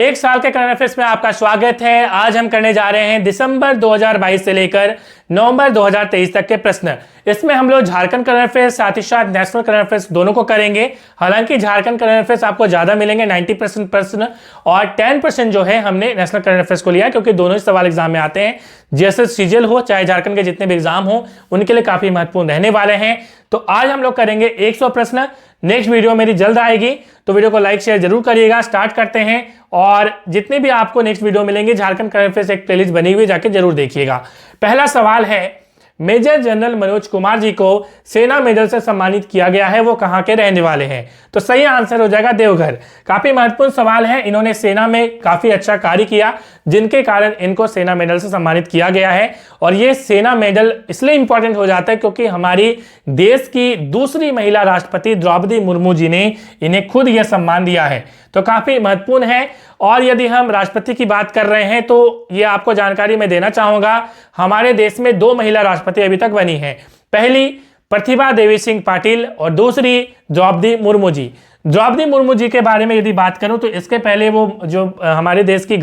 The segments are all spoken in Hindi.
एक साल के करंट अफेयर्स में आपका स्वागत है। आज हम करने जा रहे हैं दिसंबर 2022 से लेकर नवंबर 2023 तक के प्रश्न। इसमें हम लोग झारखंड करंट अफेयर्स साथ ही साथ नेशनल करंट अफेयर्स दोनों को करेंगे। हालांकि झारखंड करंट अफेयर्स आपको ज्यादा मिलेंगे 90% प्रश्न और 10% जो है हमने नेशनल करंट अफेयर्स को लिया, क्योंकि दोनों ही सवाल एग्जाम में आते हैं। जैसे सीजीएल हो चाहे झारखंड के जितने भी एग्जाम हो उनके लिए काफी महत्वपूर्ण रहने वाले हैं। तो आज हम लोग करेंगे 100 प्रश्न। नेक्स्ट वीडियो मेरी जल्द आएगी, तो वीडियो को लाइक शेयर जरूर करिएगा। स्टार्ट करते हैं और जितने भी आपको नेक्स्ट वीडियो मिलेंगे झारखंड करंट अफेयर्स एक प्लेलिस्ट बनी हुई है, जाके जरूर देखिएगा। पहला सवाल है, मेजर जनरल मनोज कुमार जी को सेना मेडल से सम्मानित किया गया है, वो कहां के रहने वाले हैं? तो सही आंसर हो जाएगा देवघर। काफी महत्वपूर्ण सवाल है। इन्होंने सेना में काफी अच्छा कार्य किया, जिनके कारण इनको सेना मेडल से सम्मानित किया गया है। और ये सेना मेडल इसलिए इंपॉर्टेंट हो जाता है क्योंकि हमारी देश की दूसरी महिला राष्ट्रपति द्रौपदी मुर्मू जी ने इन्हें खुद यह सम्मान दिया है, तो काफी महत्वपूर्ण है। और यदि हम राष्ट्रपति की बात कर रहे हैं तो ये आपको जानकारी मैं देना चाहूंगा, हमारे देश में 2 महिला राष्ट्रपति अभी तक बनी है। पहली प्रतिभा देवी सिंह पाटिल और दूसरी द्रौपदी मुर्मू जी। द्रौपदी मुर्मू जी के बारे में यदि बात करूं तो इसके पहले वो जो हमारे देश की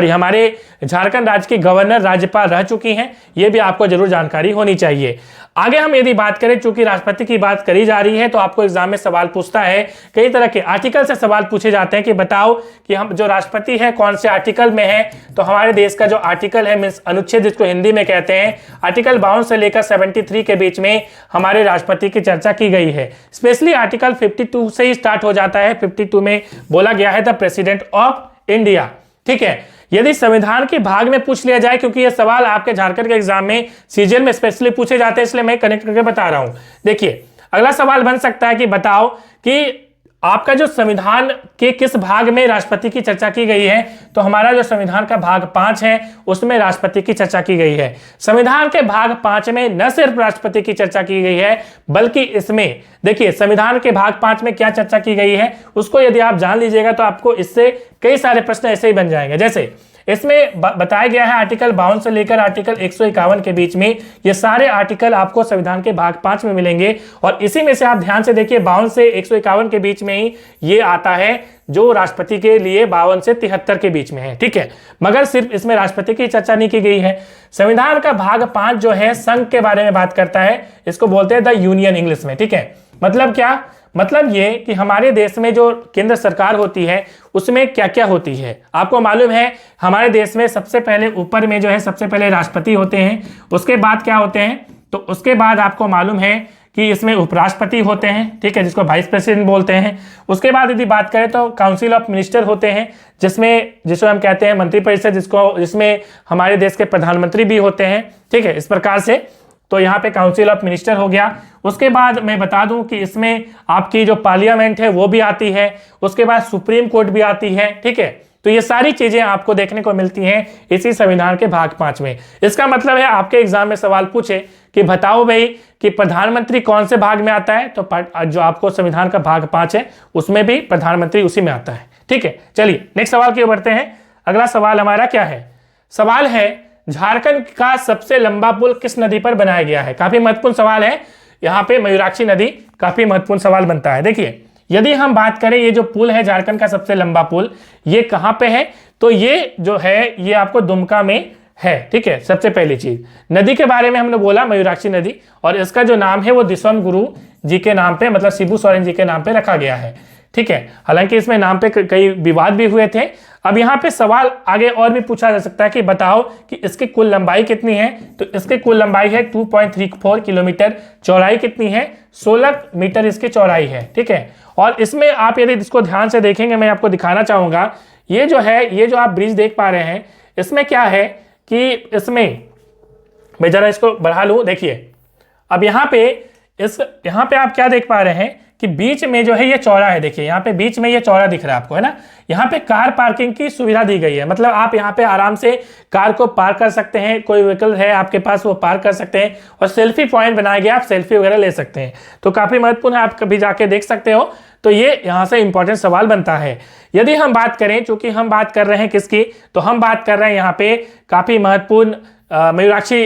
हमारे झारखंड राज्य की गवर्नर राज्यपाल रह चुकी हैं। ये भी आपको जरूर जानकारी होनी चाहिए। आगे हम यदि बात करें, चूंकि राष्ट्रपति की बात करी जा रही है तो आपको एग्जाम में सवाल पूछता है, कई तरह के आर्टिकल से सवाल पूछे जाते हैं कि बताओ कि हम जो राष्ट्रपति है कौन से आर्टिकल में है। तो हमारे देश का जो आर्टिकल है मीन्स अनुच्छेद, जिसको हिंदी में कहते हैं, आर्टिकल 52 से लेकर 73 के बीच में हमारे राष्ट्रपति की चर्चा की गई है। स्पेशली आर्टिकल 52 से ही स्टार्ट हो जाता है। 52 में बोला गया है द प्रेसिडेंट ऑफ इंडिया। ठीक है, यदि संविधान के भाग में पूछ लिया जाए, क्योंकि ये सवाल आपके झारखंड के एग्जाम में सीजीएल में स्पेशली पूछे जाते हैं, इसलिए मैं कनेक्ट करके बता रहा हूं। देखिए, अगला सवाल बन सकता है कि बताओ कि आपका जो संविधान के किस भाग में राष्ट्रपति की चर्चा की गई है। तो हमारा जो संविधान का भाग 5 है उसमें राष्ट्रपति की चर्चा की गई है। संविधान के भाग 5 में न सिर्फ राष्ट्रपति की चर्चा की गई है, बल्कि इसमें देखिए संविधान के भाग 5 में क्या चर्चा की गई है उसको यदि आप जान लीजिएगा तो आपको इससे कई सारे प्रश्न ऐसे ही बन जाएंगे। जैसे इसमें बताया गया है आर्टिकल 52 से लेकर आर्टिकल 151 के बीच में, ये सारे आर्टिकल आपको संविधान के भाग 5 में मिलेंगे। और इसी में से आप ध्यान से देखिए 52 से 151 के बीच में ही ये आता है जो राष्ट्रपति के लिए 52 से 73 के बीच में है। ठीक है, मगर सिर्फ इसमें राष्ट्रपति की चर्चा नहीं की गई है। संविधान का भाग 5 जो है संघ के बारे में बात करता है, इसको बोलते हैं द यूनियन इंग्लिश में। ठीक है, मतलब क्या? मतलब ये कि हमारे देश में जो केंद्र सरकार होती है उसमें क्या क्या होती है। आपको मालूम है हमारे देश में सबसे पहले ऊपर में जो है सबसे पहले राष्ट्रपति होते हैं, उसके बाद क्या होते हैं, तो उसके बाद आपको मालूम है कि इसमें उपराष्ट्रपति होते हैं। ठीक है, जिसको वाइस प्रेसिडेंट बोलते हैं। उसके बाद यदि बात करें तो काउंसिल ऑफ मिनिस्टर होते हैं, जिसको हम कहते हैं मंत्रिपरिषद, जिसमें हमारे देश के प्रधानमंत्री भी होते हैं। ठीक है, इस प्रकार से तो यहाँ पे काउंसिल ऑफ मिनिस्टर हो गया। उसके बाद मैं बता दूं कि इसमें आपकी जो पार्लियामेंट है वो भी आती है। उसके बाद सुप्रीम कोर्ट भी आती है। ठीक है, तो ये सारी चीजें आपको देखने को मिलती हैं इसी संविधान के भाग 5 में। इसका मतलब है आपके एग्जाम में सवाल पूछे कि बताओ भाई कि प्रधानमंत्री कौन से भाग में आता है, तो जो आपको संविधान का भाग 5 है उसमें भी प्रधानमंत्री उसी में आता है। ठीक है, चलिए नेक्स्ट सवाल की ओर बढ़ते हैं। अगला सवाल हमारा क्या है? सवाल है, झारखंड का सबसे लंबा पुल किस नदी पर बनाया गया है? काफी महत्वपूर्ण सवाल है। यहाँ पे मयूराक्षी नदी काफी महत्वपूर्ण सवाल बनता है। देखिए, यदि हम बात करें ये जो पुल है झारखंड का सबसे लंबा पुल, ये कहां पे है? तो ये जो है ये आपको दुमका में है। ठीक है, सबसे पहली चीज नदी के बारे में हमने बोला मयूराक्षी नदी, और इसका जो नाम है वो दिसोम गुरु जी के नाम पे, मतलब शिबू सोरेन जी के नाम पे रखा गया है। ठीक है, हालांकि इसमें नाम पे कई विवाद भी हुए थे। अब यहाँ पे सवाल आगे और भी पूछा जा सकता है कि बताओ कि इसकी कुल लंबाई कितनी है। तो इसकी कुल लंबाई है 2.34 किलोमीटर। चौड़ाई कितनी है? 16 मीटर इसकी चौड़ाई है। ठीक है, और इसमें आप यदि इसको ध्यान से देखेंगे, मैं आपको दिखाना चाहूंगा, ये जो है ये जो आप ब्रिज देख पा रहे हैं, इसमें क्या है कि इसमें मैं जरा इसको बढ़ा लूँ। देखिए, अब यहाँ पे आप क्या देख पा रहे हैं कि बीच में जो है ये चौड़ा है। देखिए यहाँ पे बीच में ये चौड़ा दिख रहा है आपको, है ना। यहाँ पे कार पार्किंग की सुविधा दी गई है, मतलब आप यहाँ पे आराम से कार को पार्क कर सकते हैं। कोई व्हीकल है आपके पास वो पार्क कर सकते हैं, और सेल्फी पॉइंट बनाया गया, आप सेल्फी वगैरह ले सकते हैं। तो काफी महत्वपूर्ण है, आप कभी जाके देख सकते हो। तो ये यहाँ से इंपॉर्टेंट सवाल बनता है। यदि हम बात करें, चूंकि हम बात कर रहे हैं किसकी, तो हम बात कर रहे हैं यहाँ पे काफी महत्वपूर्ण मयूराक्षी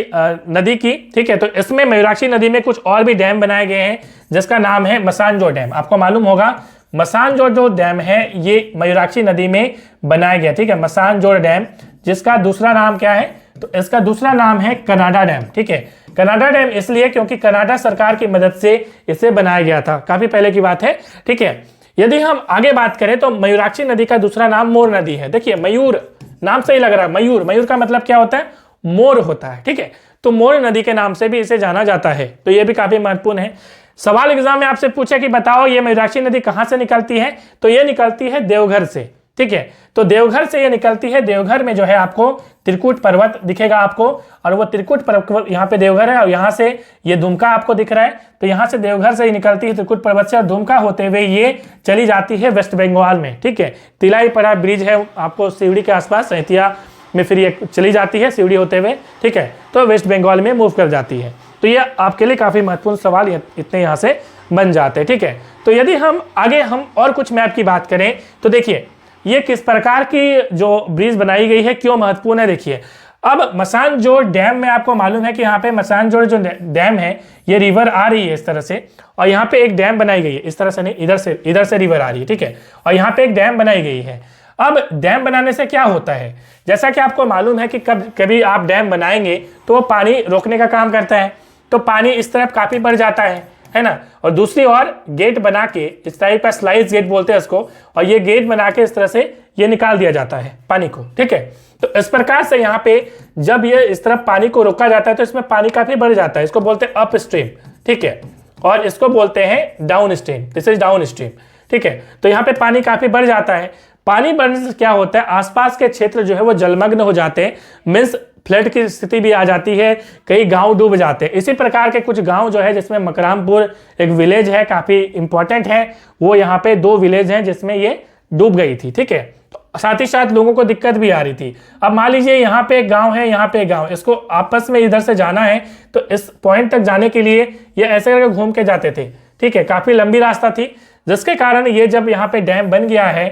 नदी की। ठीक है, तो इसमें मयूराक्षी नदी में कुछ और भी डैम बनाए गए हैं जिसका नाम है मसानजोर डैम। आपको मालूम होगा मसानजोड़ जो डैम है ये मयूराक्षी नदी में बनाया गया, ठीक है, मसानजोड़ डैम, जिसका दूसरा नाम क्या है, तो इसका दूसरा नाम है कनाडा डैम, ठीक है। कनाडा डैम इसलिए क्योंकि कनाडा सरकार की मदद से इसे बनाया गया था, काफी पहले की बात है, ठीक है। यदि हम आगे बात करें तो मयूराक्षी नदी का दूसरा नाम मोर नदी है। देखिए मयूर नाम से ही लग रहा है, मयूर, मयूर का मतलब क्या होता है, मोर होता है, ठीक है। तो मोर नदी के नाम से भी इसे जाना जाता है, तो यह भी काफी महत्वपूर्ण है। सवाल एग्जाम में आपसे पूछे कि बताओ ये मयूराक्षी नदी कहां से निकलती है, तो ये निकलती है देवघर से, ठीक है। तो देवघर से ये निकलती है, देवघर में जो है आपको त्रिकुट पर्वत दिखेगा आपको, और वो त्रिकुट पर्वत यहाँ पे देवघर है, और यहाँ से ये दुमका आपको दिख रहा है, तो यहाँ से देवघर से ही निकलती है त्रिकुट पर्वत से, और दुमका होते हुए ये चली जाती है वेस्ट बंगाल में, ठीक है। तिलाईपाड़ा ब्रिज है आपको सिवड़ी के आसपास, सैतिया में फिर ये चली जाती है सिवड़ी होते हुए, ठीक है, तो वेस्ट बंगाल में मूव कर जाती है। तो ये आपके लिए काफी महत्वपूर्ण सवाल इतने यहाँ से बन जाते हैं, ठीक है। तो यदि हम आगे और कुछ मैप की बात करें तो देखिए ये किस प्रकार की जो ब्रिज बनाई गई है, क्यों महत्वपूर्ण है, देखिए। अब मसानजोड़ डैम में आपको मालूम है कि यहाँ पे मसानजोड़ जो डैम है ये रिवर आ रही है इस तरह से, और यहाँ पे एक डैम बनाई गई है, इस तरह से नहीं, इधर से रिवर आ रही है, ठीक है, और यहाँ पे एक डैम बनाई गई है। अब डैम बनाने से क्या होता है, जैसा कि आपको मालूम है कि कभी आप डैम बनाएंगे तो वो पानी रोकने का काम करता है, तो पानी इस तरफ काफी बढ़ जाता है ना, और दूसरी ओर गेट बना के, इस टाइप का स्लाइस गेट बोलते हैं इसको, और ये गेट बना के इस तरह से ये निकाल दिया जाता है पानी को, ठीक है। तो इस प्रकार से यहाँ पे जब ये इस तरफ पानी को रोका जाता है तो इसमें पानी काफी बढ़ जाता है, इसको बोलते हैं अप स्ट्रीम, ठीक है, और इसको बोलते हैं down stream, this is down stream, ठीक है। तो यहाँ पे पानी काफी बढ़ जाता है, पानी बढ़ने से क्या होता है, आसपास के क्षेत्र जो है वो जलमग्न हो जाते हैं, मीन्स फ्लड की स्थिति भी आ जाती है, कई गांव डूब जाते हैं। इसी प्रकार के कुछ गांव जो है, जिसमें मकरामपुर एक विलेज है, काफी इंपॉर्टेंट है, वो यहाँ पे 2 विलेज हैं जिसमें ये डूब गई थी, ठीक है। तो साथ ही साथ लोगों को दिक्कत भी आ रही थी। अब मान लीजिए यहाँ पे एक गांव है, यहाँ पे एक गांव, इसको आपस में इधर से जाना है, तो इस पॉइंट तक जाने के लिए ये ऐसे करके घूम के जाते थे, ठीक है, काफी लंबी रास्ता थी, जिसके कारण ये जब यहाँ पे डैम बन गया है,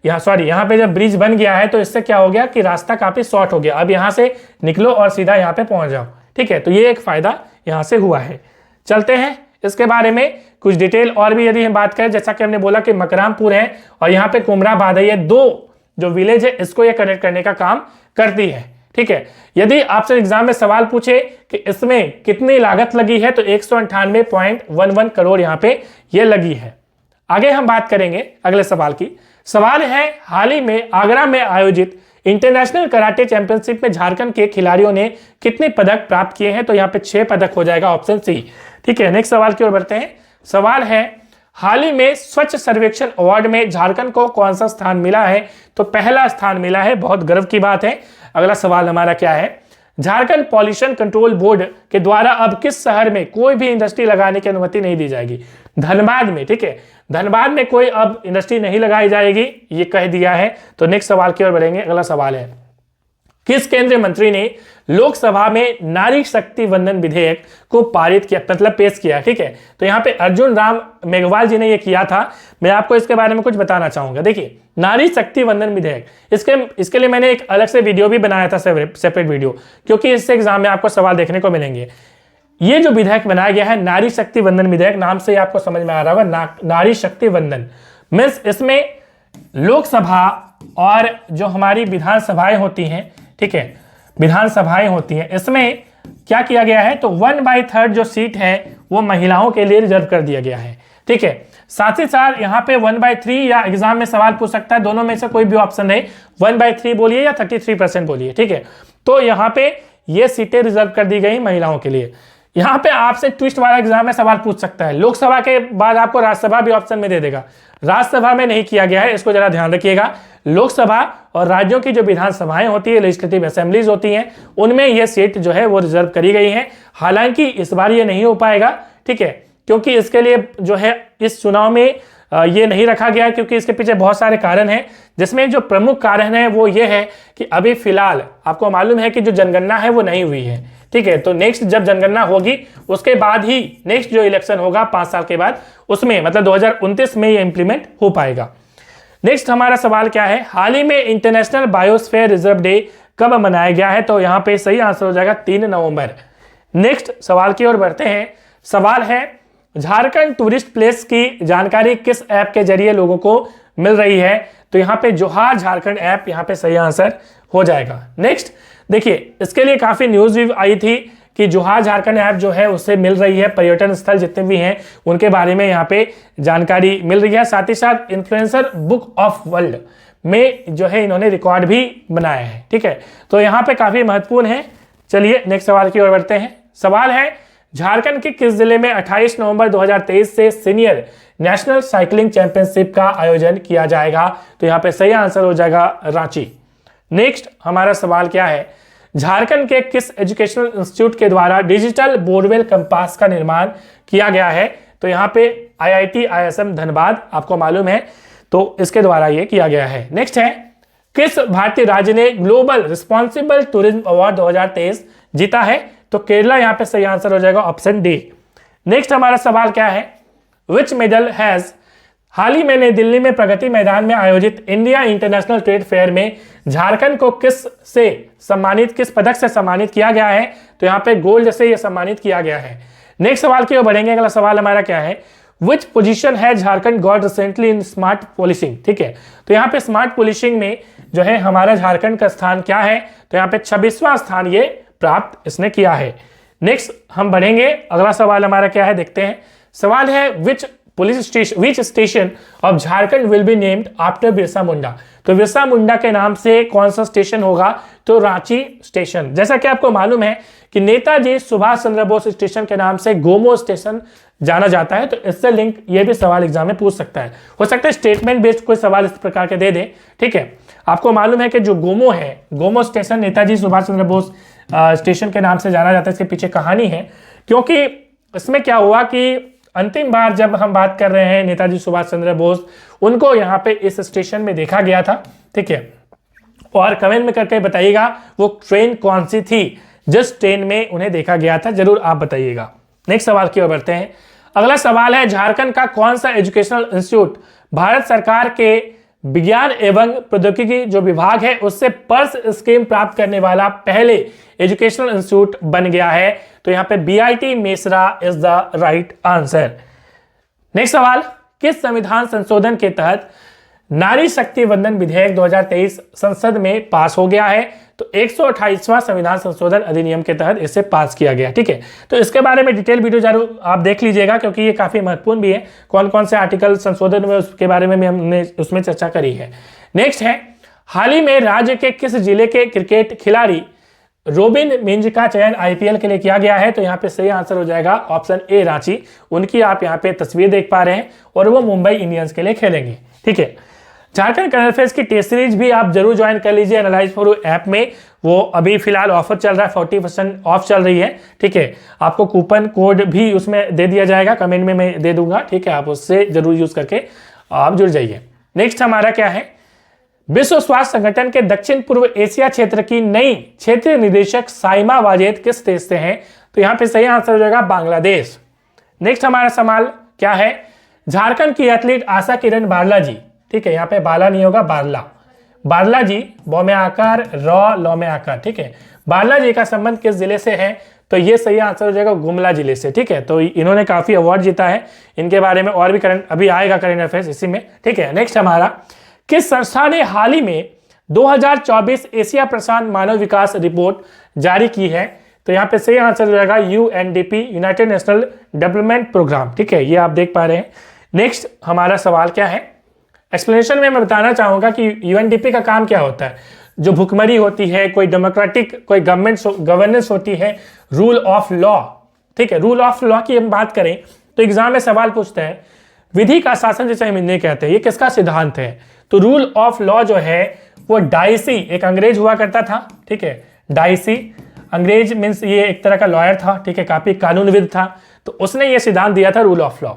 यहाँ पे जब ब्रिज बन गया है, तो इससे क्या हो गया कि रास्ता काफी शॉर्ट हो गया, अब यहाँ से निकलो और सीधा यहाँ पे पहुंच जाओ, ठीक है। तो ये एक फायदा यहाँ से हुआ है। चलते हैं इसके बारे में कुछ डिटेल और भी यदि हम बात करें, जैसा कि हमने बोला कि मकरामपुर है और यहाँ पे कुमराबाद है, ये 2 जो विलेज है इसको ये कनेक्ट करने का काम करती है, ठीक है। यदि आपसे एग्जाम में सवाल पूछे कि इसमें कितनी लागत लगी है, तो 198.11 करोड़ यहाँ पे ये लगी है। आगे हम बात करेंगे अगले सवाल की। सवाल है, हाल ही में आगरा में आयोजित इंटरनेशनल कराटे चैंपियनशिप में झारखंड के खिलाड़ियों ने कितने पदक प्राप्त किए हैं, तो यहाँ पे 6 पदक हो जाएगा, ऑप्शन सी, ठीक है। नेक्स्ट सवाल की ओर बढ़ते हैं। सवाल है, हाल ही में स्वच्छ सर्वेक्षण अवार्ड में झारखंड को कौन सा स्थान मिला है, तो पहला स्थान मिला है, बहुत गर्व की बात है। अगला सवाल हमारा क्या है, झारखंड पॉल्यूशन कंट्रोल बोर्ड के द्वारा अब किस शहर में कोई भी इंडस्ट्री लगाने की अनुमति नहीं दी जाएगी, धनबाद में, ठीक है, धनबाद में कोई अब इंडस्ट्री नहीं लगाई जाएगी, ये कह दिया है। तो नेक्स्ट सवाल की ओर बढ़ेंगे। अगला सवाल है, किस केंद्रीय मंत्री ने लोकसभा में नारी शक्ति वंदन विधेयक को पारित किया, मतलब पेश किया, ठीक है। तो यहाँ पे अर्जुन राम मेघवाल जी ने ये किया था। मैं आपको इसके बारे में कुछ बताना चाहूंगा। देखिए, नारी शक्ति वंदन विधेयक, इसके लिए मैंने एक अलग से वीडियो भी बनाया था, सेपरेट वीडियो, क्योंकि इससे एग्जाम में आपको सवाल देखने को मिलेंगे। ये जो विधेयक बनाया गया है, नारी शक्ति वंदन विधेयक, नाम से आपको समझ में आ रहा होगा, नारी शक्ति वंदन मीन्स इसमें लोकसभा और जो हमारी विधानसभाएं होती हैं, ठीक है, विधानसभाएं होती हैं, इसमें क्या किया गया है, तो 1/3 जो सीट है वो महिलाओं के लिए रिजर्व कर दिया गया है, ठीक है। साथ ही साथ यहाँ पे 1/3, या एग्जाम में सवाल पूछ सकता है, दोनों में से कोई भी ऑप्शन नहीं, 1/3 बोलिए या 33% बोलिए, ठीक है। तो यहाँ पे ये सीटें रिजर्व कर दी गई महिलाओं के लिए। यहाँ पे आपसे ट्विस्ट वाला एग्जाम में सवाल पूछ सकता है, लोकसभा के बाद आपको राज्यसभा भी ऑप्शन में दे देगा, राज्यसभा में नहीं किया गया है, इसको जरा ध्यान रखिएगा। लोकसभा और राज्यों की जो विधानसभाएं होती है, लेजिस्लेटिव असेंबलीज होती हैं, उनमें ये सीट जो है वो रिजर्व करी गई है। हालांकि इस बार ये नहीं हो पाएगा, ठीक है, क्योंकि इसके लिए जो है इस चुनाव में ये नहीं रखा गया, क्योंकि इसके पीछे बहुत सारे कारण हैं, जिसमें जो प्रमुख कारण है वो ये है कि अभी फिलहाल आपको मालूम है कि जो जनगणना है वो नहीं हुई है, ठीक है। तो नेक्स्ट जब जनगणना होगी उसके बाद ही नेक्स्ट जो इलेक्शन होगा 5 साल के बाद, उसमें मतलब 2029 में ये इंप्लीमेंट हो पाएगा। नेक्स्ट हमारा सवाल क्या है, हाल ही में इंटरनेशनल बायोस्फीयर रिजर्व डे कब मनाया गया है, तो यहाँ पे सही आंसर हो जाएगा 3 नवंबर। नेक्स्ट सवाल की ओर बढ़ते हैं। सवाल है, झारखंड टूरिस्ट प्लेस की जानकारी किस ऐप के जरिए लोगों को मिल रही है? तो यहाँ पे जोहार झारखंड ऐप यहाँ पे सही आंसर हो जाएगा। नेक्स्ट देखिए, इसके लिए काफी न्यूज भी आई थी कि जोहार झारखंड ऐप जो है उससे मिल रही है पर्यटन स्थल जितने भी हैं उनके बारे में यहाँ पे जानकारी मिल रही है। साथ ही साथ इन्फ्लुएंसर बुक ऑफ वर्ल्ड में जो है इन्होंने रिकॉर्ड भी बनाया है। ठीक है, तो यहाँ पे काफी महत्वपूर्ण है। चलिए नेक्स्ट सवाल की ओर बढ़ते हैं। सवाल है, झारखंड के किस जिले में 28 नवंबर 2023 से सीनियर नेशनल साइकिलिंग चैंपियनशिप का आयोजन किया जाएगा? तो यहाँ पे सही आंसर हो जाएगा रांची। नेक्स्ट हमारा सवाल क्या है, झारखंड के किस एजुकेशनल इंस्टीट्यूट के द्वारा डिजिटल बोरवेल कंपास का निर्माण किया गया है? तो यहाँ पे IIT ISM धनबाद आपको मालूम है, तो इसके द्वारा ये किया गया है। नेक्स्ट है, किस भारतीय राज्य ने ग्लोबल रिस्पॉन्सिबल टूरिज्म अवार्ड 2023 जीता है? तो केरला यहाँ पे सही आंसर हो जाएगा, ऑप्शन डी। नेक्स्ट हमारा सवाल क्या है, विच मेडल हैज, हाल ही में नई दिल्ली में प्रगति मैदान में आयोजित इंडिया इंटरनेशनल ट्रेड फेयर में झारखंड को किस पदक से सम्मानित किया गया है? तो यहाँ पे गोल्ड से ये सम्मानित किया गया है। नेक्स्ट सवाल की ओर बढ़ेंगे। अगला सवाल हमारा क्या है, विच पोजीशन है Jharkhand got recently in smart policing? ठीक है, तो यहाँ पे स्मार्ट पॉलिसिंग में जो है हमारा झारखंड का स्थान क्या है? तो यहाँ पे 26वां स्थान ये प्राप्त इसने किया है। नेक्स्ट हम बढ़ेंगे। अगला सवाल हमारा क्या है, देखते हैं। सवाल है, which station of Jharkhand will be named after Birsa Munda? तो बिरसा मुंडा के नाम से कौन सा स्टेशन होगा? तो रांची स्टेशन। जैसा कि आपको मालूम है कि नेताजी सुभाष चंद्र बोस स्टेशन के नाम से गोमो स्टेशन जाना जाता है, तो इससे लिंक ये भी सवाल एग्जाम में पूछ सकता है। हो सकता है स्टेटमेंट बेस्ड कोई सवाल इस प्रकार के दे दे। ठीक है, आपको मालूम है कि जो गोमो है, गोमो स्टेशन नेताजी सुभाष चंद्र बोस स्टेशन के नाम से जाना जाता है। इसके पीछे कहानी है, क्योंकि इसमें क्या हुआ कि अंतिम बार जब हम बात कर रहे हैं नेताजी सुभाष चंद्र बोस, उनको यहाँ पे इस स्टेशन में देखा गया था। ठीक है, और कमेंट में करके बताइएगा वो ट्रेन कौन सी थी जिस ट्रेन में उन्हें देखा गया था, जरूर आप बताइएगा। नेक्स्ट सवाल की ओर बढ़ते हैं। अगला सवाल है, झारखंड का कौन सा एजुकेशनल इंस्टीट्यूट भारत सरकार के विज्ञान एवं प्रौद्योगिकी जो विभाग है उससे पर्स स्कीम प्राप्त करने वाला पहले एजुकेशनल इंस्टीट्यूट बन गया है? तो यहाँ पे BIT Mesra is the right answer. Next सवाल, किस संविधान संशोधन के तहत नारी शक्ति वंदन विधेयक 2023 संसद में पास हो गया है? तो 128वां संविधान संशोधन अधिनियम के तहत इसे पास किया गया। ठीक है, तो इसके बारे में डिटेल वीडियो जरूर आप देख लीजिएगा, क्योंकि ये काफी महत्वपूर्ण भी है। कौन कौन से आर्टिकल संशोधन में उसके बारे में भी हमने उसमें चर्चा करी है। नेक्स्ट है, हाल ही में राज्य के किस जिले के क्रिकेट खिलाड़ी रोबिन मिंज का चयन IPL के लिए किया गया है? तो यहाँ पे सही आंसर हो जाएगा ऑप्शन ए, रांची। उनकी आप यहाँ पे तस्वीर देख पा रहे हैं और वो मुंबई इंडियंस के लिए खेलेंगे। ठीक है, झारखंड करंट अफेयर्स की टेस्ट सीरीज भी आप जरूर ज्वाइन कर लीजिए एनालाइज फॉर यू ऐप में। वो अभी फिलहाल ऑफर चल रहा है, 40% ऑफ चल रही है। ठीक है, आपको कूपन कोड भी उसमें दे दिया जाएगा, कमेंट में मैं दे दूंगा। ठीक है, आप उससे जरूर यूज करके आप जुड़ जाइए। नेक्स्ट हमारा क्या है, विश्व स्वास्थ्य संगठन के दक्षिण पूर्व एशिया क्षेत्र की नई क्षेत्रीय निदेशक साइमा वाजेद किस देश से हैं? तो यहाँ पे सही आंसर हो जाएगा बांग्लादेश। नेक्स्ट हमारा सवाल क्या है, झारखंड की एथलीट आशा किरण बारला जी, ठीक है, यहाँ पे बाला नहीं होगा, बारला जी, बौ में आकार, रॉ लॉ में आकार। ठीक है, बारला जी का संबंध किस जिले से है? तो ये सही आंसर हो जाएगा गुमला जिले से। ठीक है, तो इन्होंने काफी अवार्ड जीता है, इनके बारे में और भी करंट अभी आएगा करंट अफेयर्स इसी में। ठीक है, नेक्स्ट हमारा, किस संस्था ने हाल ही में 2024 एशिया प्रशांत मानव विकास रिपोर्ट जारी की है? तो यहाँ पे सही आंसर हो जाएगा UNDP, United National Development Programme. ठीक है, ये आप देख पा रहे हैं। नेक्स्ट हमारा सवाल क्या है, एक्सप्लेनेशन में मैं बताना चाहूंगा कि UNDP का काम क्या होता है। जो भुखमरी होती है, कोई डेमोक्रेटिक कोई गवर्नेंस होती है, रूल ऑफ लॉ। ठीक है, रूल ऑफ लॉ की हम बात करें तो एग्जाम में सवाल पूछते हैं विधि का शासन जिसे हम हिंदी कहते हैं, ये किसका सिद्धांत है? तो रूल ऑफ लॉ जो है वो डाइसी, एक अंग्रेज हुआ करता था। ठीक है, डाइसी अंग्रेज मीन्स ये एक तरह का लॉयर था। ठीक है, काफी कानूनविद था, तो उसने ये सिद्धांत दिया था रूल ऑफ लॉ।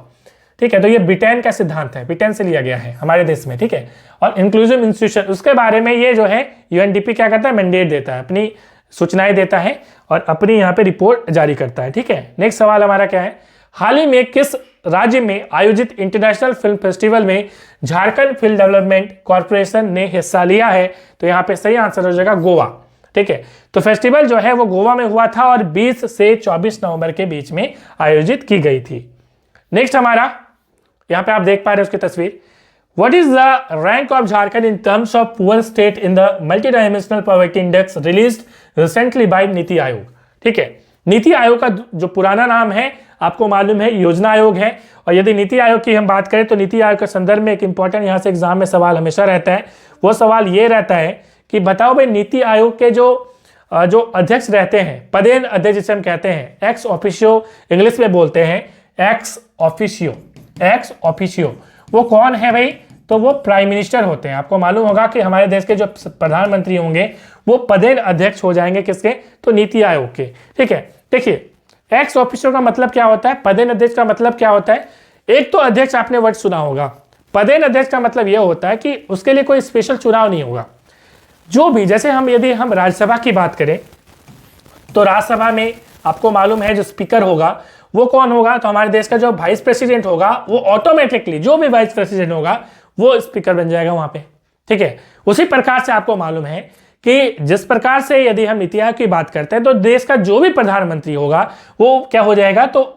ठीक है, तो ये ब्रिटेन का सिद्धांत है, ब्रिटेन से लिया गया है हमारे देश में। ठीक है, और इंक्लूसिव इंस्टीट्यूशन, उसके बारे में ये जो है UNDP क्या करता है, मैंडेट देता है, अपनी सूचनाएं देता है और अपनी यहाँ पे रिपोर्ट जारी करता है। ठीक है, नेक्स्ट सवाल हमारा क्या है, हाल ही में किस राज्य में आयोजित इंटरनेशनल फिल्म फेस्टिवल में झारखंड फिल्म डेवलपमेंट कॉर्पोरेशन ने हिस्सा लिया है? तो यहाँ पे सही आंसर हो जाएगा गोवा। ठीक है, तो फेस्टिवल जो है वो गोवा में हुआ था और 20 से 24 नवंबर के बीच में आयोजित की गई थी। नेक्स्ट हमारा यहाँ पे आप देख पा रहे हैं उसकी तस्वीर। What is the rank of Jharkhand in terms of poor state in the multi dimensional poverty index released recently by NITI Aayog. ठीक है, नीति आयोग का जो पुराना नाम है आपको मालूम है योजना आयोग है। और यदि नीति आयोग की हम बात करें तो नीति आयोग के संदर्भ में एक इंपॉर्टेंट यहाँ से एग्जाम में सवाल हमेशा रहता है। वो सवाल ये रहता है कि बताओ भाई नीति आयोग के जो अध्यक्ष रहते हैं, पदेन अध्यक्ष जिसे हम कहते हैं, एक्स ऑफिशियो इंग्लिश में बोलते हैं, एक्स ऑफिशियो वो कौन है भाई? तो वो प्राइम मिनिस्टर होते हैं। आपको मालूम होगा कि हमारे देश के जो प्रधानमंत्री होंगे वो पदेन अध्यक्ष हो जाएंगे किसके? तो नीति आयोग के। ठीक है, देखिए एक्स ऑफिशियो का मतलब क्या होता है, पदेन अध्यक्ष का मतलब क्या होता है? एक तो अध्यक्ष आपने वर्ड सुना होगा, पदेन अध्यक्ष का मतलब यह होता है कि उसके लिए कोई स्पेशल चुनाव नहीं होगा। जो भी, जैसे यदि हम राज्यसभा की बात करें तो राज्यसभा में आपको मालूम है जो स्पीकर होगा वो कौन होगा? तो हमारे देश का जो वाइस प्रेसिडेंट होगा वो ऑटोमेटिकली, जो भी वाइस प्रेसिडेंट होगा वो स्पीकर बन जाएगा वहां पे। ठीक है, उसी प्रकार से आपको मालूम है कि जिस प्रकार से यदि हम नीति आयोग की बात करते हैं तो देश का जो भी प्रधानमंत्री होगा वो क्या हो जाएगा? तो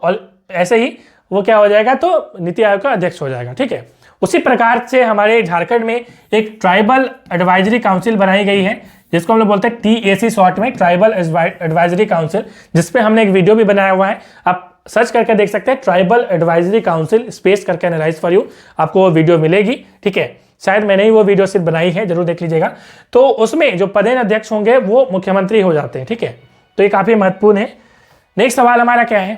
ऐसे ही वो क्या हो जाएगा? तो नीति आयोग का अध्यक्ष हो जाएगा। ठीक है, उसी प्रकार से हमारे झारखंड में एक ट्राइबल एडवाइजरी काउंसिल बनाई गई है जिसको हम लोग बोलते हैं TAC शॉर्ट में, ट्राइबल एडवाइजरी काउंसिल, जिसपे हमने एक वीडियो भी बनाया हुआ है। आप सर्च करके देख सकते हैं, ट्राइबल एडवाइजरी काउंसिल स्पेस करके एनालाइज फॉर यू, आपको वो वीडियो मिलेगी। ठीक है, शायद मैंने ही वो वीडियो सिर्फ बनाई है, जरूर देख लीजिएगा। तो उसमें जो पदेन अध्यक्ष होंगे वो मुख्यमंत्री हो जाते हैं। ठीक है, तो ये काफी महत्वपूर्ण है। नेक्स्ट सवाल हमारा क्या है?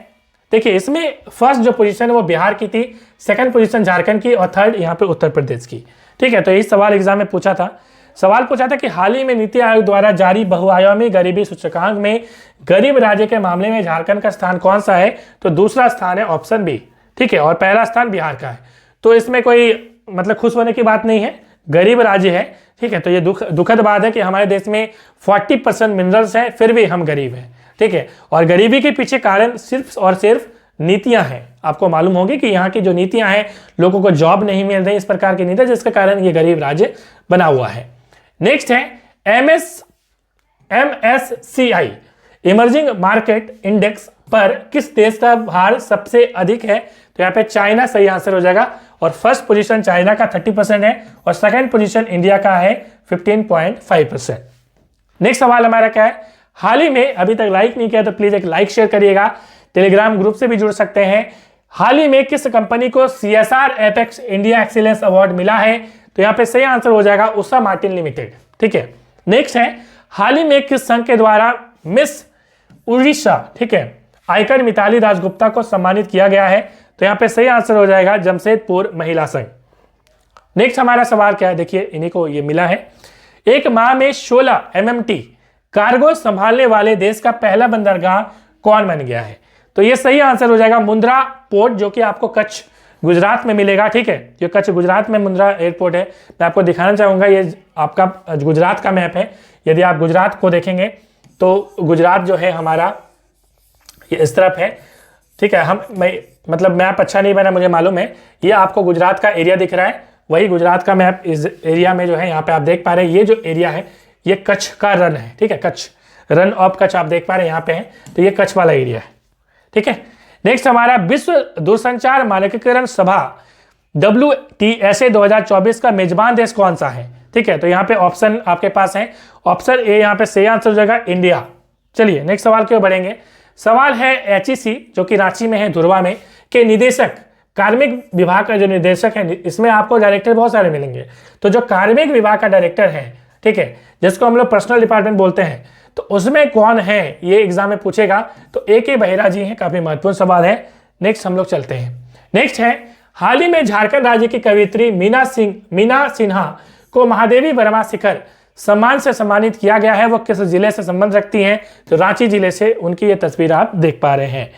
देखिए इसमें फर्स्ट जो पोजीशन है वो बिहार की थी, सेकंड पोजीशन झारखंड की और थर्ड यहाँ पे उत्तर प्रदेश की। ठीक है, तो यही सवाल एग्जाम में पूछा था। सवाल पूछा था कि हाल ही में नीति आयोग द्वारा जारी बहुआयामी गरीबी सूचकांक में गरीब राज्य के मामले में झारखंड का स्थान कौन सा है? तो दूसरा स्थान है ऑप्शन बी। ठीक है, और पहला स्थान बिहार का है। तो इसमें कोई मतलब खुश होने की बात नहीं है, गरीब राज्य है। ठीक है, तो ये दुखद बात है कि हमारे देश में 40% मिनरल्स हैं फिर भी हम गरीब हैं। ठीक है, और गरीबी के पीछे कारण सिर्फ और सिर्फ नीतियां हैं। आपको मालूम होगी कि यहाँ की जो नीतियां हैं, लोगों को जॉब नहीं मिल रही, इस प्रकार की नीतियां, जिसके कारण ये गरीब राज्य बना हुआ है। नेक्स्ट है MSCI इमर्जिंग मार्केट इंडेक्स पर किस देश का भार सबसे अधिक है? तो यहाँ पे चाइना सही आंसर हो जाएगा। और फर्स्ट पोजीशन चाइना का 30% है और सेकंड पोजीशन इंडिया का है 15.5%। नेक्स्ट सवाल हमारा क्या है? हाल ही में, अभी तक लाइक नहीं किया तो प्लीज एक लाइक शेयर करिएगा, टेलीग्राम ग्रुप से भी जुड़ सकते हैं। हाल ही में किस कंपनी को CSR apex India excellence award मिला है? तो यहाँ पे सही आंसर हो जाएगा उषा मार्टिन लिमिटेड। ठीक है, नेक्स्ट है हाल ही में किस संघ के द्वारा मिस उड़ीसा, ठीक है, आइकन मिताली राजगुप्ता को सम्मानित किया गया है? तो यहाँ पे सही आंसर हो जाएगा जमशेदपुर महिला संघ। नेक्स्ट हमारा सवाल क्या है? देखिए इन्हीं को ये मिला है। एक माह में 16 MMT कार्गो संभालने वाले देश का पहला बंदरगाह कौन बन गया है? तो ये सही आंसर हो जाएगा मुंद्रा पोर्ट, जो कि आपको कच्छ गुजरात में मिलेगा। ठीक है, ये कच्छ गुजरात में मुंद्रा एयरपोर्ट है। मैं आपको दिखाना चाहूंगा, ये आपका गुजरात का मैप है। यदि आप गुजरात को देखेंगे तो गुजरात जो है हमारा ये इस तरफ है। ठीक है, मतलब मैप अच्छा नहीं बना, मुझे मालूम है। ये आपको गुजरात का एरिया दिख रहा है, वही गुजरात का मैप इस एरिया में जो है यहाँ पे आप देख पा रहे हैं। ये जो एरिया है ये कच्छ का रन है। ठीक है, कच्छ रन ऑफ कच्छ आप देख पा रहे हैं यहाँ पे है, तो ये कच्छ वाला एरिया है। ठीक है, नेक्स्ट हमारा विश्व दूरसंचार मानकीकरण सभा WTSA 2024 का मेजबान देश कौन सा है? ठीक है, तो यहाँ पे ऑप्शन आपके पास है। ऑप्शन ए यहाँ पे सही आंसर हो जाएगा इंडिया। चलिए नेक्स्ट सवाल की ओर बढ़ेंगे। सवाल है HEC जो कि रांची में है, धुरवा में, के निदेशक, कार्मिक विभाग का जो निदेशक है, इसमें आपको डायरेक्टर बहुत सारे मिलेंगे। तो जो कार्मिक विभाग का डायरेक्टर है, ठीक है, जिसको हम लोग पर्सनल डिपार्टमेंट बोलते हैं, तो उसमें कौन है ये एग्जाम में पूछेगा। तो AK बेहरा जी हैं, काफी महत्वपूर्ण सवाल है। नेक्स्ट हम लोग चलते हैं। नेक्स्ट है हाल ही में झारखंड राज्य की कवियत्री मीना सिन्हा को महादेवी वर्मा शिखर सम्मान से सम्मानित किया गया है। वो किस जिले से संबंध रखती हैं? तो रांची जिले से उनकी ये तस्वीर आप देख पा रहे हैं।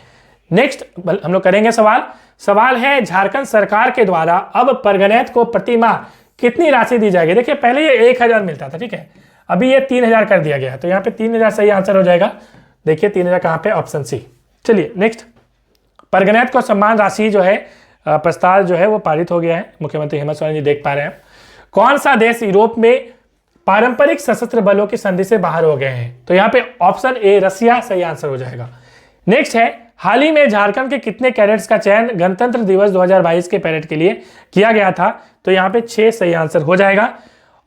नेक्स्ट हम लोग करेंगे सवाल है झारखंड सरकार के द्वारा अब परगनैत को प्रति माह कितनी राशि दी जाएगी? देखिए पहले ये 1000 मिलता था, ठीक है, अभी ये 3000 कर दिया गया है। तो यहाँ पे 3000 सही आंसर हो जाएगा। देखिए 3000 कहाँ पे? Option C. चलिए नेक्स्ट, परगनैत को सम्मान राशि जो है प्रस्ताव जो है वो पारित हो गया है, मुख्यमंत्री हेमंत सोरेन जी देख पा रहे हैं। कौन सा देश यूरोप में पारंपरिक सशस्त्र बलों की संधि से बाहर हो गए हैं? तो यहाँ पे ऑप्शन ए रसिया सही आंसर हो जाएगा। नेक्स्ट है हाल ही में झारखंड के कितने कैडेट्स का चयन गणतंत्र दिवस 2022 के पैरेड के लिए किया गया था? तो यहाँ पे 6 सही आंसर हो जाएगा।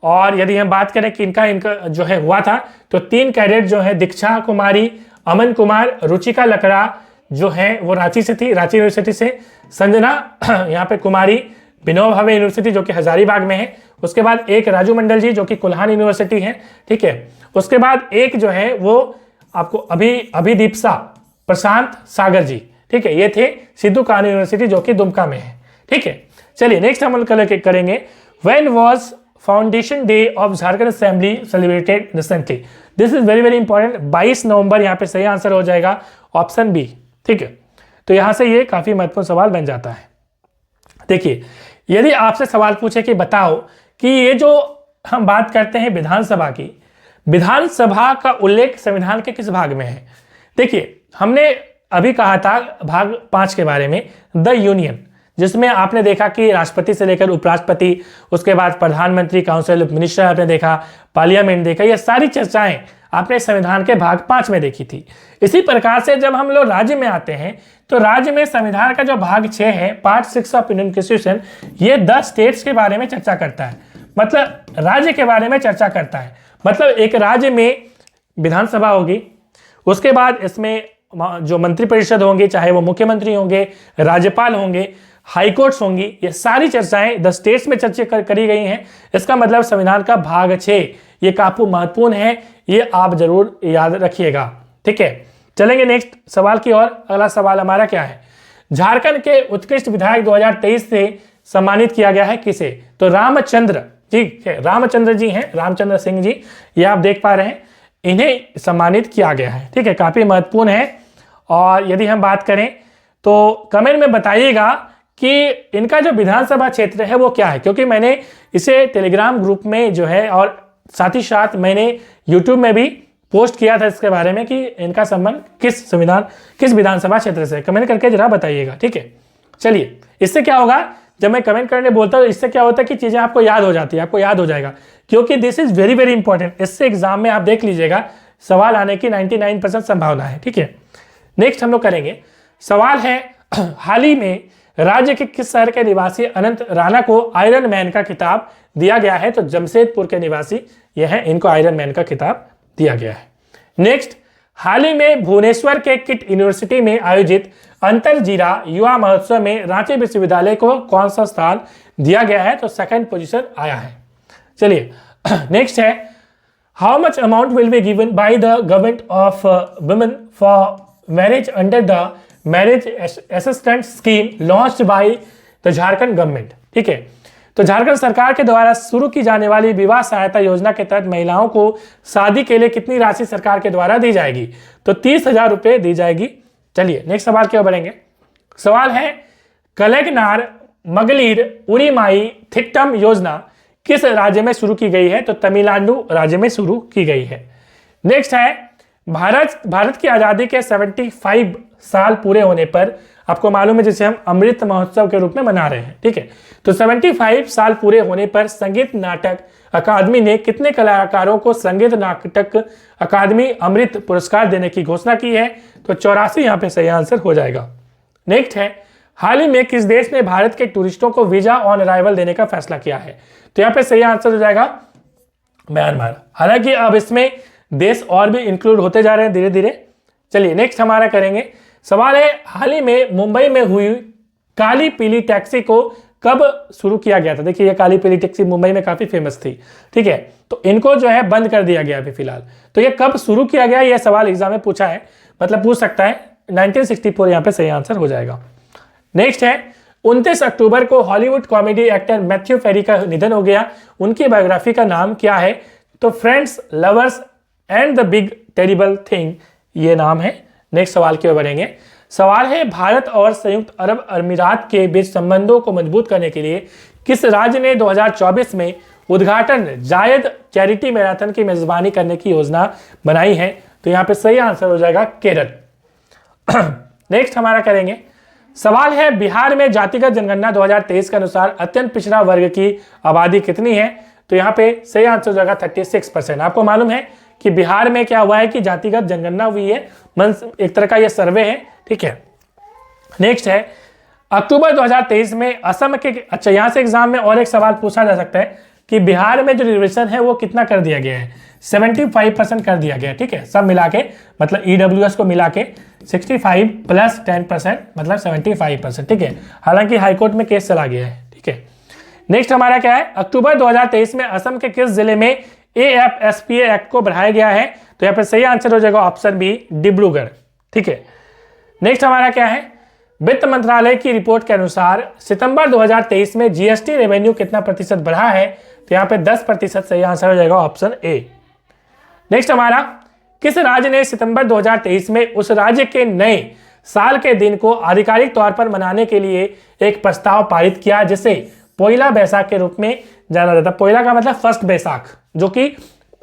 और यदि हम बात करें कि इनका जो है हुआ था, तो 3 कैडेट जो है दीक्षा कुमारी, अमन कुमार, रुचिका लकड़ा जो है वो रांची से थी, रांची यूनिवर्सिटी से, संजना यहाँ पे कुमारी विनोबा भावे यूनिवर्सिटी जो कि हजारीबाग में है, उसके बाद एक राजू मंडल जी जो कि कोल्हान यूनिवर्सिटी है, ठीक है। उसके बाद एक जो है वो आपको अभिदीप्सा प्रशांत सागर जी, ठीक है, ये थे सिद्धू कान्हू यूनिवर्सिटी जो कि दुमका में है, ठीक है। चलिए नेक्स्ट हम करेंगे, when was foundation day of Jharkhand assembly celebrated recently? This is very very important. 22 नवंबर यहाँ पे सही आंसर हो जाएगा, ऑप्शन बी, ठीक है। तो यहां से ये काफी महत्वपूर्ण सवाल बन जाता है। देखिए, यदि आपसे सवाल पूछे कि बताओ कि ये जो हम बात करते हैं विधानसभा की, विधानसभा का उल्लेख संविधान के किस भाग में है? देखिए, हमने अभी कहा था भाग 5 के बारे में, द यूनियन, जिसमें आपने देखा कि राष्ट्रपति से लेकर उपराष्ट्रपति, उसके बाद प्रधानमंत्री, काउंसिल ऑफ मिनिस्टर आपने देखा, पार्लियामेंट देखा, ये सारी चर्चाएं आपने संविधान के भाग 5 में देखी थी। इसी प्रकार से जब हम लोग राज्य में आते हैं तो राज्य में संविधान का जो भाग 6 है, पार्ट 6 ऑफ इंडियन कॉन्स्टिट्यूशन, ये 10 स्टेट्स के बारे में चर्चा करता है, मतलब राज्य के बारे में चर्चा करता है। मतलब एक राज्य में विधानसभा होगी, उसके बाद इसमें जो मंत्रिपरिषद होंगे, चाहे वो मुख्यमंत्री होंगे, राज्यपाल होंगे, हाईकोर्ट्स होंगी, ये सारी चर्चाएं 10 स्टेट्स में चर्चा करी गई हैं। इसका मतलब संविधान का भाग 6 ये काफी महत्वपूर्ण है, ये आप जरूर याद रखिएगा, ठीक है। चलेंगे नेक्स्ट सवाल की ओर। अगला सवाल हमारा क्या है? झारखंड के उत्कृष्ट विधायक 2023 से सम्मानित किया गया है किसे? तो रामचंद्र जी है, रामचंद्र जी हैं, रामचंद्र सिंह जी, ये आप देख पा रहे हैं, इन्हें सम्मानित किया गया है, ठीक है, काफी महत्वपूर्ण है। और यदि हम बात करें तो कमेंट में बताइएगा कि इनका जो विधानसभा क्षेत्र है वो क्या है, क्योंकि मैंने इसे टेलीग्राम ग्रुप में जो है और साथ ही साथ मैंने यूट्यूब में भी पोस्ट किया था इसके बारे में कि इनका संबंध किस विधानसभा क्षेत्र से। कमेंट करके जरा बताइएगा, ठीक है। चलिए, इससे क्या होगा, जब मैं कमेंट करने बोलता हूँ इससे क्या होता है कि चीजें आपको याद हो जाती है, आपको याद हो जाएगा, क्योंकि this is very very important. इससे एग्जाम में आप देख लीजिएगा सवाल आने की 99% संभावना है, ठीक है। नेक्स्ट हम लोग करेंगे, सवाल है हाल ही में राज्य के किस शहर के निवासी अनंत राणा को आयरन मैन का खिताब दिया गया है? तो जमशेदपुर के निवासी ये हैं, इनको आयरन मैन का खिताब दिया गया है। नेक्स्ट, हाल ही में भुवनेश्वर के किट यूनिवर्सिटी में आयोजित अंतर जिला युवा महोत्सव में रांची विश्वविद्यालय को कौन सा स्थान दिया गया है? तो 2nd पोजीशन आया है। चलिए नेक्स्ट है, how much amount will be given by the government of women for marriage under the marriage assistant scheme launched by the Jharkhand government, ठीक है। तो झारखंड सरकार के द्वारा शुरू की जाने वाली विवाह सहायता योजना के तहत महिलाओं को शादी के लिए कितनी राशि सरकार के द्वारा दी जाएगी? तो 30,000 रुपए दी जाएगी। चलिए नेक्स्ट सवाल की ओर बढ़ेंगे। सवाल है, कलेगनार मगलीर उरीमाई थिट्टम योजना किस राज्य में शुरू की गई है? तो तमिलनाडु राज्य में शुरू की गई है। नेक्स्ट है, भारत की आजादी के 75 साल पूरे होने पर, आपको मालूम है जिसे हम अमृत महोत्सव के रूप में मना रहे हैं, ठीक है। तो 75 साल पूरे होने पर संगीत नाटक अकादमी ने कितने कलाकारों को संगीत नाटक अकादमी अमृत पुरस्कार देने की घोषणा की है? तो 84 यहाँ पे सही आंसर हो जाएगा। नेक्स्ट है, हाल ही में किस देश ने भारत के टूरिस्टों को वीजा ऑन अराइवल देने का फैसला किया है? तो यहाँ पे सही आंसर हो जाएगा म्यांमार। हालांकि अब इसमें देश और भी इंक्लूड होते जा रहे हैं धीरे धीरे। चलिए नेक्स्ट हमारा करेंगे, सवाल है, हाल ही में मुंबई में हुई काली पीली टैक्सी को कब शुरू किया गया था? देखिए, ये काली पीली टैक्सी मुंबई में काफी फेमस थी, ठीक है। तो इनको जो है बंद कर दिया गया अभी फिलहाल। तो ये कब शुरू किया गया, यह सवाल एग्जाम में पूछा है, मतलब पूछ सकता है। 1964 यहाँ पे सही आंसर हो जाएगा। नेक्स्ट है, 29 अक्टूबर को हॉलीवुड कॉमेडी एक्टर मैथ्यू फेरी का निधन हो गया। उनकी बायोग्राफी का नाम क्या है? तो friends, lovers and the big terrible thing, ये नाम है। नेक्स्ट सवाल की ओर बढ़ेंगे। सवाल है, भारत और संयुक्त अरब अमीरात के बीच संबंधों को मजबूत करने के लिए किस राज्य ने 2024 में उद्घाटन जायद चैरिटी मैराथन की मेजबानी करने की योजना बनाई है? तो यहाँ पे सही आंसर हो जाएगा केरल। नेक्स्ट हमारा करेंगे, सवाल है, बिहार में जातिगत जनगणना 2023 के अनुसार अत्यंत पिछड़ा वर्ग की आबादी कितनी है? तो यहाँ पे सही आंसर हो जाएगा 36%। आपको मालूम है कि बिहार में क्या हुआ है कि जातिगत जनगणना हुई है, एक तरह का ये सर्वे है, ठीक है। नेक्स्ट है अक्टूबर 2023 में असम के, अच्छा यहाँ से एग्जाम में और एक सवाल पूछा जा सकता है कि बिहार में जो रिजर्वेशन है वो कितना कर दिया गया है, 75% कर दिया गया, ठीक है, सब मिला के, मतलब ईडब्ल्यूएस को मिला के 65 प्लस 10% मतलब 75%, ठीक है। हालांकि हाईकोर्ट में केस चला गया है, ठीक है। नेक्स्ट हमारा क्या है, अक्टूबर 2023 में असम के किस जिले में AFSPA एक्ट को बढ़ाया गया है, तो यहाँ पे सही आंसर हो जाएगा ऑप्शन बी, डिब्रूगढ़, ठीक है। नेक्स्ट हमारा क्या है, वित्त मंत्रालय की रिपोर्ट के अनुसार सितंबर 2023 में जीएसटी रेवेन्यू कितना प्रतिशत बढ़ा है, तो यहाँ पे 10% सही आंसर हो जाएगा ऑप्शन ए। नेक्स्ट हमारा, किस राज्य ने सितंबर 2023 में उस राज्य के नए साल के दिन को आधिकारिक तौर पर मनाने के लिए एक प्रस्ताव पारित किया, जिसे पोइला बैसाख के रूप में जाना जाता है। पोइला का मतलब फर्स्ट बैसाख, जो कि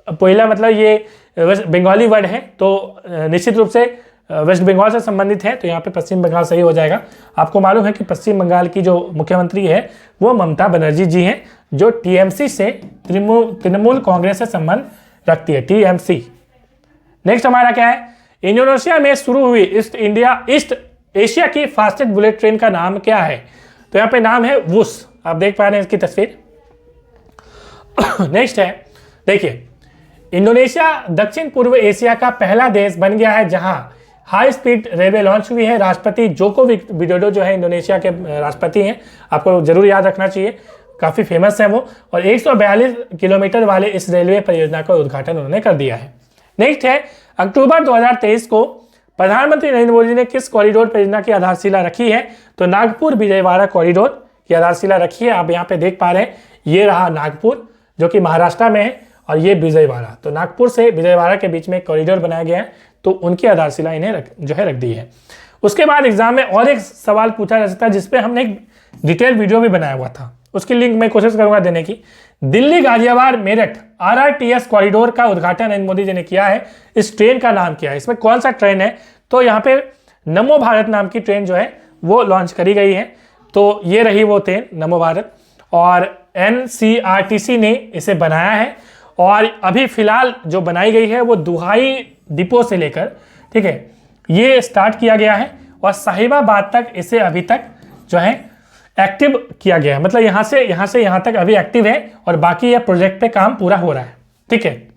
पोइला मतलब ये बंगाली वर्ड है, तो निश्चित रूप से वेस्ट बंगाल से संबंधित है, तो यहाँ पे पश्चिम बंगाल सही हो जाएगा। आपको मालूम है कि पश्चिम बंगाल की जो मुख्यमंत्री है वो ममता बनर्जी जी हैं, जो टीएमसी से तृणमूल कांग्रेस से संबंध रखती है, टीएमसी। नेक्स्ट हमारा क्या है, इंडोनेशिया में शुरू हुई ईस्ट एशिया की फास्टेस्ट बुलेट ट्रेन का नाम क्या है, तो यहाँ पे नाम है वुस, आप देख पा रहे हैं इसकी तस्वीर। नेक्स्ट है, देखिए, इंडोनेशिया दक्षिण पूर्व एशिया का पहला देश बन गया है जहां हाई स्पीड रेलवे लॉन्च हुई है। राष्ट्रपति जोको विडोडो जो है इंडोनेशिया के राष्ट्रपति हैं, आपको जरूर याद रखना चाहिए, काफ़ी फेमस है वो, और 142 किलोमीटर वाले इस रेलवे परियोजना का उद्घाटन उन्होंने कर दिया है। नेक्स्ट है, अक्टूबर 2023 को प्रधानमंत्री नरेंद्र मोदी ने किस कॉरिडोर परियोजना की आधारशिला रखी है, तो नागपुर विजयवाड़ा कॉरिडोर की आधारशिला रखी है। आप यहाँ पे देख पा रहे हैं, ये रहा नागपुर जो कि महाराष्ट्र में है, और ये विजयवाड़ा, तो नागपुर से विजयवाड़ा के बीच में एक कॉरिडोर बनाया गया है, तो उनकी आधारशिला इन्हें रख दी है। उसके बाद एग्जाम में और एक सवाल पूछा जा सकता है, जिसपे हमने एक डिटेल वीडियो भी बनाया हुआ था, उसकी लिंक मैं कोशिश करूंगा देने की। दिल्ली गाजियाबाद मेरठ RRTS कॉरिडोर का उद्घाटन नरेंद्र मोदी जी ने किया है। इस ट्रेन का नाम क्या है, इसमें कौन सा ट्रेन है, तो यहाँ पे नमो भारत नाम की ट्रेन जो है वो लॉन्च करी गई है, तो ये रही वो ट्रेन नमो भारत, और NCRTC ने इसे बनाया है, और अभी फिलहाल जो बनाई गई है वो दुहाई डिपो से लेकर, ठीक है, ये स्टार्ट किया गया है, और साहिबाबाद तक इसे अभी तक जो है एक्टिव किया गया है, मतलब यहाँ से यहाँ तक अभी एक्टिव है, और बाकी ये प्रोजेक्ट पे काम पूरा हो रहा है, ठीक है।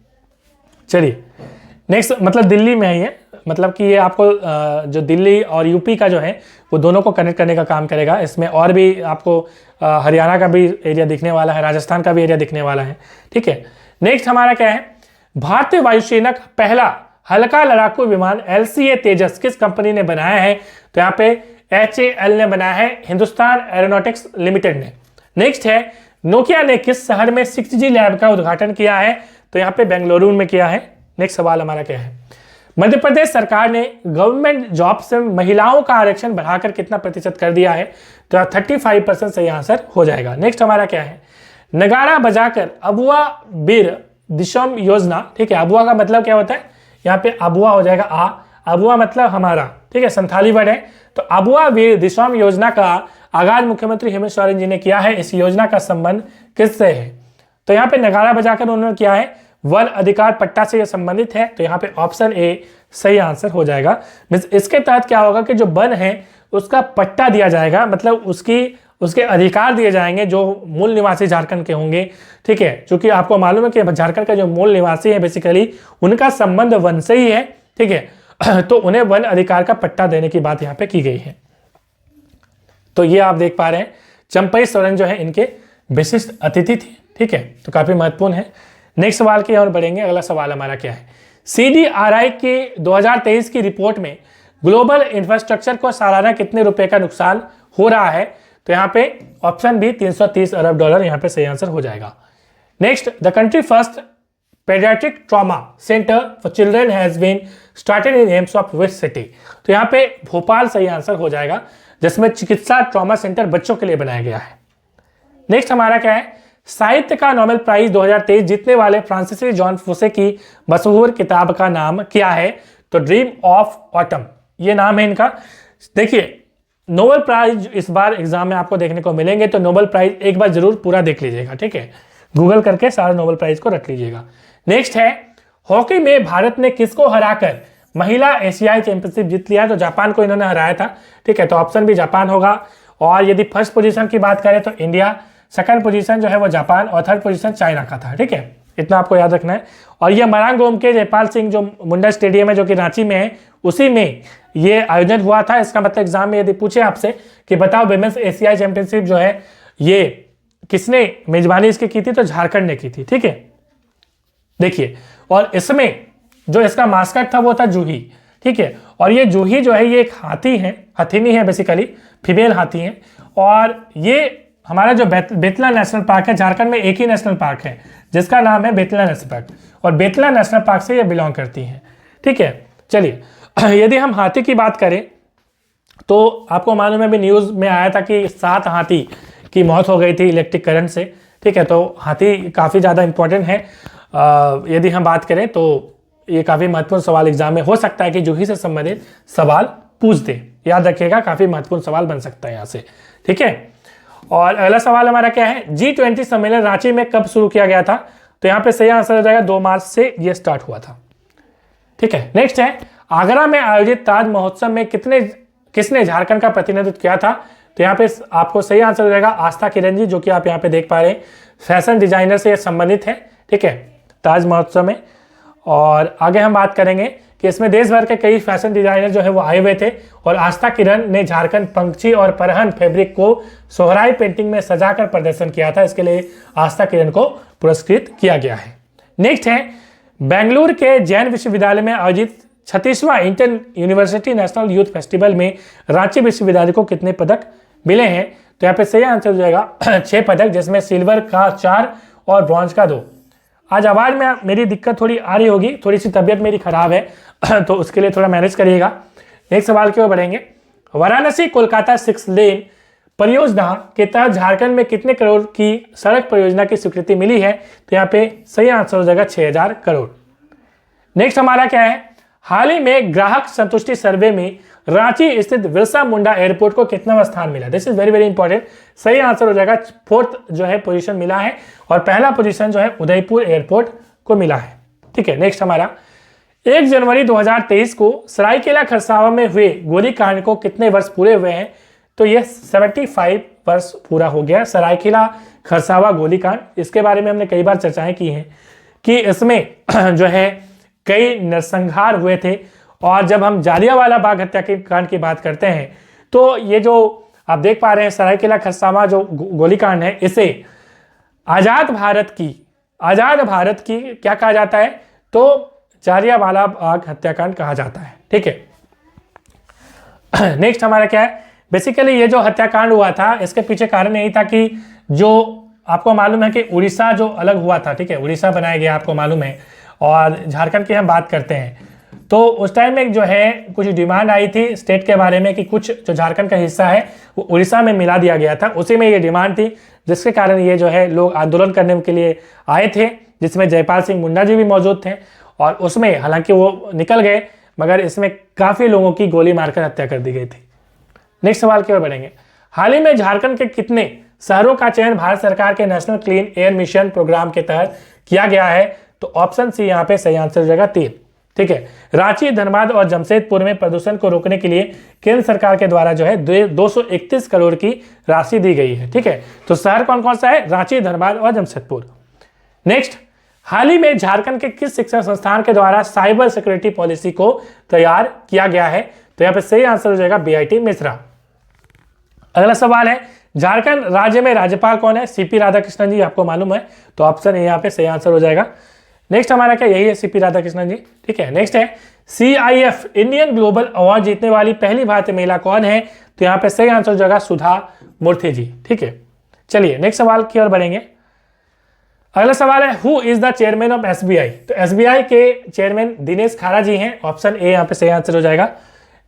चलिए नेक्स्ट, मतलब दिल्ली में है ये, मतलब कि ये आपको जो दिल्ली और यूपी का जो है वो दोनों को कनेक्ट करने का काम करेगा। इसमें और भी आपको हरियाणा का भी एरिया दिखने वाला है, राजस्थान का भी एरिया दिखने वाला है, ठीक है। नेक्स्ट हमारा क्या है, भारतीय वायुसेना का पहला हल्का लड़ाकू विमान LCA तेजस किस कंपनी ने बनाया है, तो यहाँ पे HAL ने बनाया है, हिंदुस्तान एरोनॉटिक्स लिमिटेड ने। नेक्स्ट है, नोकिया ने किस शहर में 6G लैब का उद्घाटन किया है, तो यहाँ पे बेंगलुरु में किया है। नेक्स्ट सवाल हमारा क्या है, मध्य प्रदेश सरकार ने गवर्नमेंट जॉब से महिलाओं का आरक्षण बढ़ाकर कितना प्रतिशत कर दिया है, तो 35% सही आंसर हो जाएगा। नेक्स्ट हमारा क्या है, नगाड़ा बजाकर अबुआ बीर दिशम योजना, ठीक है, अबुआ का मतलब क्या होता है, यहाँ पे अबुआ हो जाएगा अबुआ मतलब हमारा, ठीक है, संथाली वर्ड है, तो अबुआ वीर दिशम योजना का आगाज मुख्यमंत्री हेमंत सोरेन जी ने किया है। इस योजना का संबंध किससे है, तो यहाँ पे नगाड़ा बजाकर उन्होंने किया है, वन अधिकार पट्टा से यह संबंधित है, तो यहाँ पे ऑप्शन ए सही आंसर हो जाएगा। इसके तहत क्या होगा कि जो वन है उसका पट्टा दिया जाएगा, मतलब उसके अधिकार दिए जाएंगे जो मूल निवासी झारखंड के होंगे, ठीक है, क्योंकि आपको मालूम है कि झारखंड का जो मूल निवासी है बेसिकली उनका संबंध वन से ही है, ठीक है, तो उन्हें वन अधिकार का पट्टा देने की बात यहाँ पे की गई है। तो ये आप देख पा रहे हैं, चंपई सोरेन जो है इनके विशिष्ट अतिथि थे, ठीक है, तो काफी महत्वपूर्ण है। नेक्स्ट सवाल की ओर बढ़ेंगे। अगला सवाल हमारा क्या है, CDRI की 2023 की रिपोर्ट में ग्लोबल इंफ्रास्ट्रक्चर को सालाना कितने रुपए का नुकसान हो रहा है, तो यहाँ पे ऑप्शन बी $330 अरब यहाँ पे सही आंसर हो जाएगा। Next, the country first paediatric trauma centre for children has been started in AIIMS of which city, तो यहाँ पे भोपाल सही आंसर हो जाएगा, जिसमें चिकित्सा ट्रॉमा सेंटर बच्चों के लिए बनाया गया है। नेक्स्ट हमारा क्या है, साहित्य का नोबेल प्राइज 2023 जीतने वाले फ्रांसीसी जॉन फुसे की मशहूर किताब का नाम क्या है, तो ड्रीम ऑफ ऑटम ये नाम है इनका। देखिए नोबेल प्राइज इस बार एग्जाम में आपको देखने को मिलेंगे, तो नोबेल प्राइज एक बार जरूर पूरा देख लीजिएगा, ठीक है, गूगल करके सारे नोबेल प्राइज को रख लीजिएगा। नेक्स्ट है, हॉकी में भारत ने किसको हराकर महिला एशियाई चैंपियनशिप जीत लिया है, तो जापान को इन्होंने हराया था। ठीक है, तो ऑप्शन भी जापान होगा। और यदि फर्स्ट पोजीशन की बात करें तो इंडिया, सेकंड पोजीशन जो है वो जापान और थर्ड पोजीशन चाइना का था। ठीक है, इतना आपको याद रखना है। और ये मरांगोम के जयपाल सिंह जो मुंडा स्टेडियम है जो कि रांची में है, उसी में ये आयोजन हुआ था। इसका मतलब एग्जाम में यदि पूछे आपसे कि बताओ विमेंस एशियाई चैंपियनशिप जो है ये किसने मेजबानी इसकी की थी, तो झारखंड ने की थी। ठीक है, देखिए, और इसमें जो इसका मास्कट था वो था जूही। ठीक है, और ये जूही जो है ये एक हाथी है, हथिनी है, बेसिकली फीमेल हाथी है। और ये हमारा जो बेतला नेशनल पार्क है, झारखंड में एक ही नेशनल पार्क है जिसका नाम है बेतला नेशनल पार्क, और बेतला नेशनल पार्क से ये बिलोंग करती है। ठीक है, चलिए, यदि हम हाथी की बात करें तो आपको मालूम है भी न्यूज़ में आया था कि 7 हाथी की मौत हो गई थी इलेक्ट्रिक करंट से। ठीक है, तो हाथी काफ़ी ज़्यादा इंपॉर्टेंट है। यदि हम बात करें तो ये काफ़ी महत्वपूर्ण सवाल एग्जाम में हो सकता है कि जूही से संबंधित सवाल पूछ दे, याद रखिएगा, काफ़ी महत्वपूर्ण सवाल बन सकता है यहाँ से। ठीक है, और अगला सवाल हमारा क्या है, G20 सम्मेलन रांची में कब शुरू किया गया था, तो यहाँ पे सही आंसर हो जाएगा 2 मार्च से ये स्टार्ट हुआ था। ठीक है, नेक्स्ट है, आगरा में आयोजित ताज महोत्सव में किसने झारखंड का प्रतिनिधित्व किया था, तो यहाँ पे आपको सही आंसर हो जाएगा आस्था किरण जी, जो कि आप यहाँ पे देख पा रहे हैं, फैशन डिजाइनर से संबंधित है। ठीक है, ताज महोत्सव में। और आगे हम बात करेंगे कि इसमें देश भर के कई फैशन डिजाइनर जो है वो आए हुए थे, और आस्था किरण ने झारखंड पंक्षी और परहन फैब्रिक को सोहराई पेंटिंग में सजाकर प्रदर्शन किया था। इसके लिए आस्था किरण को पुरस्कृत किया गया है। नेक्स्ट है, बेंगलुरु के जैन विश्वविद्यालय में आयोजित 36वां inter university national youth festival में रांची विश्वविद्यालय को कितने पदक मिले हैं, तो यहाँ पे सही आंसर हो जाएगा 6 पदक, जिसमें सिल्वर का 4 और ब्रॉन्ज का 2। आज आवाज़ में मेरी दिक्कत थोड़ी आ रही होगी, थोड़ी सी तबीयत मेरी खराब है तो उसके लिए थोड़ा मैनेज करिएगा। नेक्स्ट सवाल की ओर बढ़ेंगे, वाराणसी कोलकाता 6 लेन परियोजना के तहत झारखंड में कितने करोड़ की सड़क परियोजना की स्वीकृति मिली है, तो यहाँ पे सही आंसर हो जाएगा 6000 करोड़। नेक्स्ट हमारा क्या है, हाल ही में ग्राहक संतुष्टि सर्वे में रांची स्थित बिरसा मुंडा एयरपोर्ट को कितना स्थान मिला, this is very very important. सही आंसर हो जाएगा 4th जो है पोजीशन मिला है, और पहला पोजीशन जो है उदयपुर एयरपोर्ट को मिला है। ठीक है, नेक्स्ट हमारा 1 जनवरी 2023 को सरायकेला खरसावा में हुए गोलीकांड को कितने वर्ष पूरे हुए हैं, तो ये 75 वर्ष पूरा हो गया सरायकेला खरसावा गोलीकांड। इसके बारे में हमने कई बार चर्चाएं की हैं कि इसमें जो है कई नरसंहार हुए थे, और जब हम जालियांवाला बाग हत्याकांड की बात करते हैं तो ये जो आप देख पा रहे हैं सरायकेला खरसावा जो गोलीकांड है, इसे आजाद भारत की क्या कहा जाता है, तो जालियांवाला बाग हत्याकांड कहा जाता है। ठीक है, नेक्स्ट हमारा क्या है, बेसिकली ये जो हत्याकांड हुआ था इसके पीछे कारण यही था कि जो आपको मालूम है कि उड़ीसा जो अलग हुआ था, ठीक है, उड़ीसा बनाया गया आपको मालूम है, और झारखंड की हम बात करते हैं तो उस टाइम में जो है कुछ डिमांड आई थी स्टेट के बारे में कि कुछ जो झारखंड का हिस्सा है वो उड़ीसा में मिला दिया गया था, उसी में ये डिमांड थी, जिसके कारण ये जो है लोग आंदोलन करने के लिए आए थे, जिसमें जयपाल सिंह मुंडा जी भी मौजूद थे। और उसमें हालांकि वो निकल गए, मगर इसमें काफ़ी लोगों की गोली मारकर हत्या कर दी गई थी। नेक्स्ट सवाल की ओर बढ़ेंगे, हाल ही में झारखंड के कितने शहरों का चयन भारत सरकार के national clean air mission programme के तहत किया गया है, तो ऑप्शन सी यहाँ पे सही आंसर हो जाएगा 3। ठीक है, रांची, धनबाद और जमशेदपुर में प्रदूषण को रोकने के लिए केंद्र सरकार के द्वारा जो है 231 करोड़ की राशि दी गई है। ठीक है, तो शहर कौन कौन सा है, रांची, धनबाद और जमशेदपुर। नेक्स्ट, हाल ही में झारखंड के किस शिक्षण संस्थान के द्वारा साइबर सिक्योरिटी पॉलिसी को तैयार किया गया है, तो यहाँ पे सही आंसर हो जाएगा बीआईटी मिश्रा। अगला सवाल है, झारखंड राज्य में राज्यपाल कौन है, सीपी राधाकृष्णन जी, आपको मालूम है, तो ऑप्शन यहाँ पे सही आंसर हो जाएगा। नेक्स्ट हमारा क्या, यही है सीपी राधाकृष्णन जी। ठीक है, नेक्स्ट है, CIF इंडियन ग्लोबल अवार्ड जीतने वाली पहली भारतीय महिला कौन है, तो यहाँ पे सही आंसर हो जाएगा सुधा मूर्ति जी। ठीक है, चलिए नेक्स्ट सवाल की ओर बढ़ेंगे। अगला सवाल है, who is the chairman of SBI, तो SBI के चेयरमैन दिनेश खारा जी हैं, ऑप्शन ए यहाँ पे सही आंसर हो जाएगा।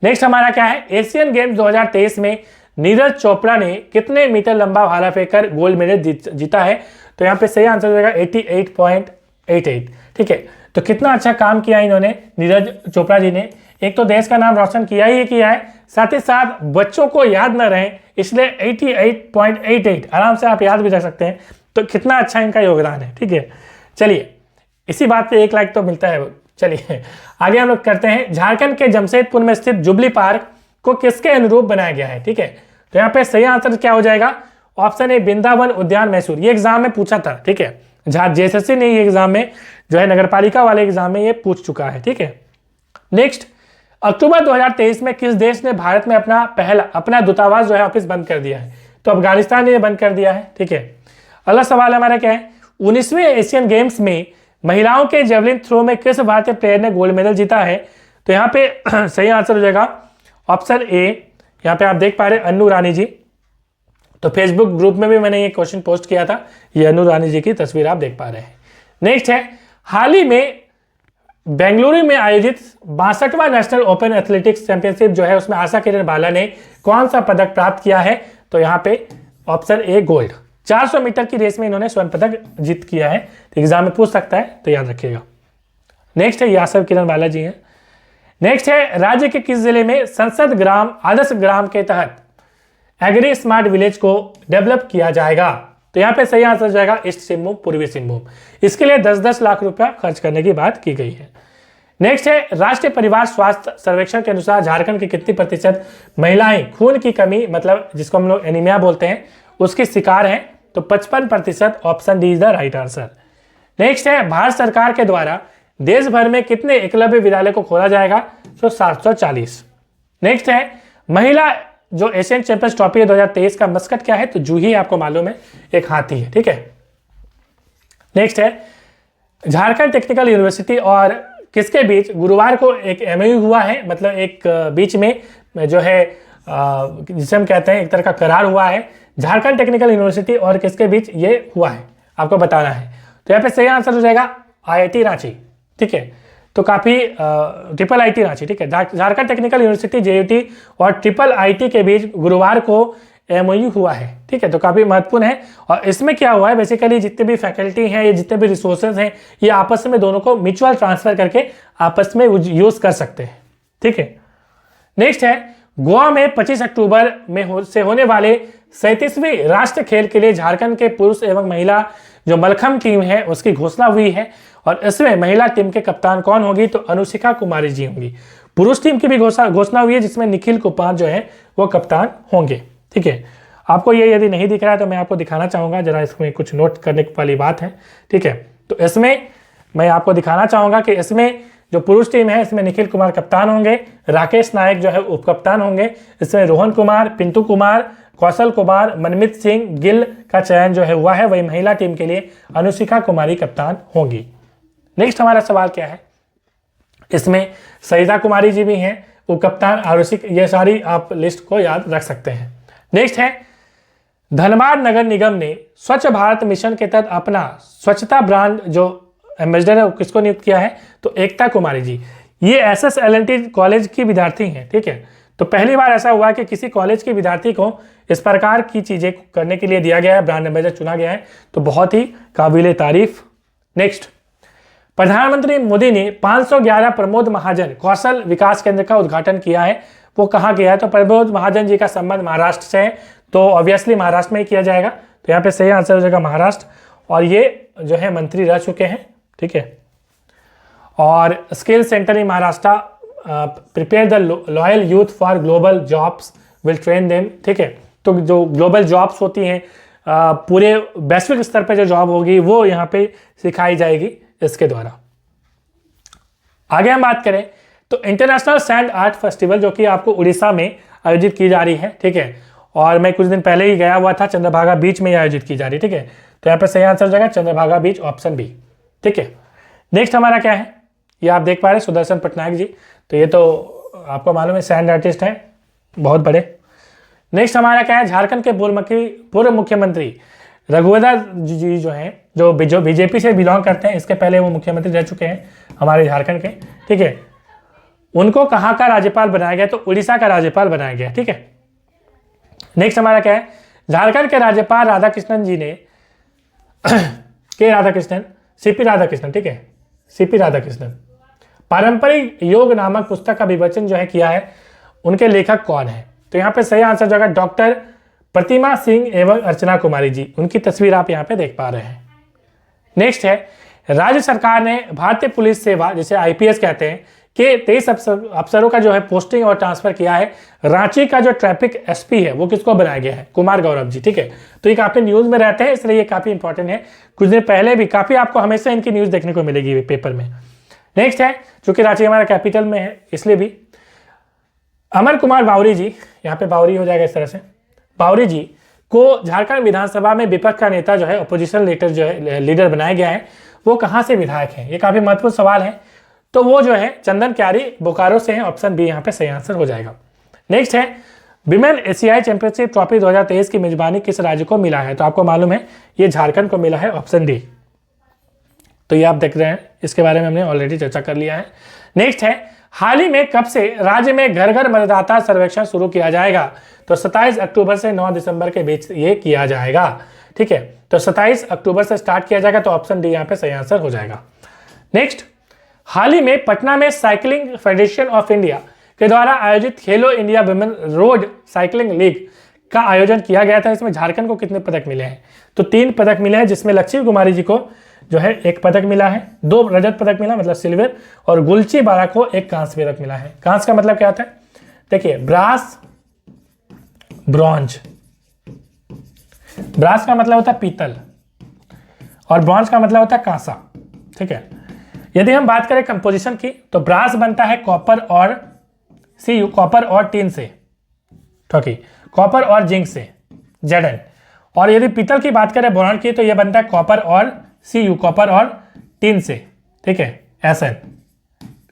नेक्स्ट हमारा क्या है, एशियन गेम्स 2023 में नीरज चोपड़ा ने कितने मीटर लंबा भाला फेंककर गोल्ड मेडल जीता है, तो यहाँ पे सही आंसर हो जाएगा 88.88। ठीक है, तो कितना अच्छा काम किया इन्होंने नीरज चोपड़ा जी ने, एक तो देश का नाम रोशन किया ही किया है, साथ ही साथ बच्चों को याद न रहे इसलिए 88.88 आराम से आप याद भी रख सकते हैं, तो कितना अच्छा इनका योगदान है। ठीक है, चलिए इसी बात पे 1 लाइक तो मिलता है, चलिए आगे हम लोग करते हैं। झारखंड के जमशेदपुर में स्थित जुबली पार्क को किसके अनुरूप बनाया गया है? ठीक है, तो यहाँ पे सही आंसर क्या हो जाएगा? ऑप्शन ए वृंदावन उद्यान मैसूर। ये एग्जाम में पूछा था, ठीक है, जहां जेएसएससी ने ये एग्जाम में जो है नगरपालिका वाले एग्जाम में ये पूछ चुका है। ठीक है, नेक्स्ट, अक्टूबर 2023 में किस देश ने भारत में अपना दूतावास जो है ऑफिस बंद कर दिया है? तो अफगानिस्तान ने बंद कर दिया है। ठीक है, अगला सवाल हमारा क्या है? 19वें एशियन गेम्स में महिलाओं के जेवलिन थ्रो में किस भारतीय प्लेयर ने गोल्ड मेडल जीता है? तो यहाँ पे सही आंसर हो जाएगा ऑप्शन ए। यहाँ पे आप देख पा रहे हैं अन्नू रानी जी। तो फेसबुक ग्रुप में भी मैंने ये क्वेश्चन पोस्ट किया था, ये अन्नू रानी जी की तस्वीर आप देख पा रहे हैं। नेक्स्ट है, हाल ही में बेंगलुरु में आयोजित 62वां नेशनल ओपन एथलेटिक्स चैंपियनशिप जो है उसमें आशा किरण बाला ने कौन सा पदक प्राप्त किया है? तो यहाँ पे ऑप्शन ए गोल्ड। 400 मीटर की रेस में इन्होंने स्वर्ण पदक जीत किया है। तो एग्जाम में पूछ सकता है, तो याद रखिएगा। नेक्स्ट है, ये आशा किरण बाला जी हैं। नेक्स्ट है, राज्य के किस जिले में संसद ग्राम आदर्श ग्राम के तहत एग्री स्मार्ट विलेज को डेवलप किया जाएगा? तो यहाँ पे सही आंसर जाएगा ईस्ट सिंहभूम, पूर्वी सिंहभूम। इसके लिए 10-10 लाख रुपया खर्च करने की बात की गई है। नेक्स्ट है, राष्ट्रीय परिवार स्वास्थ्य सर्वेक्षण के अनुसार झारखंड की कितनी प्रतिशत महिलाएं खून की कमी, मतलब जिसको हम लोग एनीमिया बोलते हैं, उसकी शिकार हैं? तो 55%। Option D is the right answer. Next है, भारत सरकार के द्वारा देश भर में कितने एकलव्य विद्यालय को खोला जाएगा? तो 740। नेक्स्ट है, महिला जो एशियन चैंपियंस ट्रॉफी है 2023 का मस्कट क्या है? तो जूही आपको मालूम है, एक हाथी है। ठीक है, नेक्स्ट है, झारखंड टेक्निकल यूनिवर्सिटी और किसके बीच गुरुवार को एक एमओयू हुआ है? मतलब एक बीच में जो है जिसे हम कहते हैं एक तरह का करार हुआ है। झारखंड टेक्निकल यूनिवर्सिटी और किसके बीच ये हुआ है, आपको बताना है। तो यहाँ पे सही आंसर हो जाएगा आईआईटी रांची। ठीक है, तो काफी ट्रिपल आईटी रांची। ठीक है, झारखंड टेक्निकल यूनिवर्सिटी जेयूटी और ट्रिपल आईटी के बीच गुरुवार को एमओयू हुआ है। ठीक है, तो काफी महत्वपूर्ण है। और इसमें क्या हुआ है, बेसिकली जितने भी फैकल्टी हैं, ये जितने भी रिसोर्सेज हैं, ये आपस में दोनों को म्यूचुअल ट्रांसफर करके आपस में यूज कर सकते हैं। ठीक है, नेक्स्ट है, गोवा में 25 अक्टूबर में से होने वाले 37वीं राष्ट्रीय खेल के लिए झारखंड के पुरुष एवं महिला जो मलखम टीम है उसकी घोषणा हुई है। और इसमें महिला टीम के कप्तान कौन होगी? तो अनुशिखा कुमारी जी होंगी। पुरुष टीम की भी घोषणा हुई है जिसमें निखिल कुमार जो है वो कप्तान होंगे। ठीक है, आपको ये यदि नहीं दिख रहा है तो मैं आपको दिखाना चाहूंगा, जरा इसमें कुछ नोट करने वाली बात है। ठीक है, तो इसमें मैं आपको दिखाना चाहूंगा कि इसमें जो पुरुष टीम है इसमें निखिल कुमार कप्तान होंगे, राकेश नायक जो है उप कप्तान होंगे, इसमें रोहन कुमार, पिंटू कुमार, कौशल कुमार, मनमित सिंह गिल का चयन जो है हुआ है। वही महिला टीम के लिए अनुशिखा कुमारी कप्तान होंगी। नेक्स्ट हमारा सवाल क्या है, इसमें सईदा कुमारी जी भी हैं उप कप्तान, आरुषिक, ये सारी आप लिस्ट को याद रख सकते हैं। नेक्स्ट है, धनबाद नगर निगम ने स्वच्छ भारत मिशन के तहत अपना स्वच्छता ब्रांड जो एम्बेसडर है वो किसको नियुक्त किया है? तो एकता कुमारी जी। ये SSLNT कॉलेज की विद्यार्थी हैं। ठीक है, तो पहली बार ऐसा हुआ कि किसी कॉलेज के विद्यार्थी को इस प्रकार की चीजें करने के लिए दिया गया है, ब्रांड एम्बेसडर चुना गया है, तो बहुत ही काबिले तारीफ। नेक्स्ट, प्रधानमंत्री मोदी ने 511 प्रमोद महाजन कौशल विकास केंद्र का उद्घाटन किया है। वो कहाँ किया है? तो प्रमोद महाजन जी का संबंध महाराष्ट्र से है, तो ऑब्वियसली महाराष्ट्र में ही किया जाएगा। तो यहाँ पे सही आंसर हो जाएगा महाराष्ट्र। और ये जो है मंत्री रह चुके हैं। ठीक है, और skill centre in Maharashtra prepare the loyal youth for global jobs will train them. ठीक है, तो जो ग्लोबल जॉब्स होती हैं पूरे वैश्विक स्तर पर जो जॉब होगी वो यहाँ पे सिखाई जाएगी इसके द्वारा। आगे हम बात करें तो इंटरनेशनल सैंड आर्ट फेस्टिवल जो कि आपको उड़ीसा में आयोजित की जा रही है। ठीक है, और मैं कुछ दिन पहले ही गया हुआ था, चंद्रभागा बीच में आयोजित की जा रही है। ठीक है, तो यहाँ पे सही आंसर हो जाएगा चंद्रभागा बीच, ऑप्शन बी। ठीक है, नेक्स्ट हमारा क्या है, ये आप देख पा रहे हैं सुदर्शन पटनायक जी। तो ये तो आपको मालूम है सैंड आर्टिस्ट हैं बहुत बड़े। नेक्स्ट हमारा क्या है, झारखंड के पूर्व मुख्यमंत्री रघुवर जी जो हैं जो बीजेपी से बिलोंग करते हैं, इसके पहले वो मुख्यमंत्री रह चुके हैं हमारे झारखंड के। ठीक है, उनको कहाँ का राज्यपाल बनाया गया? तो उड़ीसा का राज्यपाल बनाया गया। ठीक है, नेक्स्ट हमारा क्या है, झारखंड के राज्यपाल राधाकृष्णन जी ने सीपी राधाकृष्णन। ठीक है, सीपी राधाकृष्णन पारंपरिक योग नामक पुस्तक का विवेचन जो है किया है, उनके लेखक कौन है? तो यहाँ पे सही आंसर जाएगा डॉक्टर प्रतिमा सिंह एवं अर्चना कुमारी जी। उनकी तस्वीर आप यहाँ पे देख पा रहे हैं। नेक्स्ट है, राज्य सरकार ने भारतीय पुलिस सेवा जिसे आईपीएस कहते हैं कि 23 अफसरों का जो है पोस्टिंग और ट्रांसफर किया है। रांची का जो ट्रैफिक एसपी है वो किसको बनाया गया है? कुमार गौरव जी। ठीक है, तो ये काफी न्यूज में रहते हैं इसलिए ये काफी इंपॉर्टेंट है। कुछ दिन पहले भी काफी आपको हमेशा इनकी न्यूज देखने को मिलेगी पेपर में। नेक्स्ट है, चूंकि रांची हमारा कैपिटल में है इसलिए भी अमर कुमार बावरी जी, यहाँ पे बावरी हो जाएगा इस तरह से, बावरी जी को झारखंड विधानसभा में विपक्ष का नेता जो है, अपोजिशन लीडर जो है, लीडर बनाया गया है। वो कहाँ से विधायक हैं? ये काफी महत्वपूर्ण सवाल है। तो वो जो है चंदन क्यारी बोकारो से है। ऑप्शन बी यहाँ पे सही आंसर हो जाएगा। नेक्स्ट है, विमेन एशियाई चैंपियनशिप ट्रॉफी 2023 की मेजबानी किस राज्य को मिला है? तो आपको मालूम है ये झारखंड को मिला है। Option D. तो ये आप देख रहे हैं, इसके बारे में हमने ऑलरेडी चर्चा कर लिया है। नेक्स्ट है, हाल ही में कब से राज्य में घर घर मतदाता सर्वेक्षण शुरू किया जाएगा? तो 27 अक्टूबर से 9 दिसंबर के बीच ये किया जाएगा। ठीक है, तो 27 अक्टूबर से स्टार्ट किया जाएगा। तो ऑप्शन डी यहाँ पे सही आंसर हो जाएगा। नेक्स्ट, हाल ही में पटना में साइकिलिंग फेडरेशन ऑफ इंडिया के द्वारा आयोजित खेलो India women road cycling league का आयोजन किया गया था। इसमें झारखंड को कितने पदक मिले हैं? तो 3 पदक मिले हैं, जिसमें लक्ष्मी कुमारी जी को जो है 1 पदक मिला है, 2 रजत पदक मिला मतलब सिल्वर, और गुलची बारा को 1 कांस्य पदक मिला है। कांस्य का मतलब क्या होता है? देखिए, ब्रास, ब्रॉन्ज। ब्रास का मतलब होता है पीतल और ब्रॉन्ज का मतलब होता है कांसा। ठीक है, यदि हम बात करें कंपोजिशन की तो ब्रास बनता है कॉपर और Cu, कॉपर और टीन से, ठोकी कॉपर और जिंक से, Zn। और यदि पीतल की बात करें बोरॉन की तो यह बनता है कॉपर और Cu, कॉपर और टीन से। ठीक है, Sn,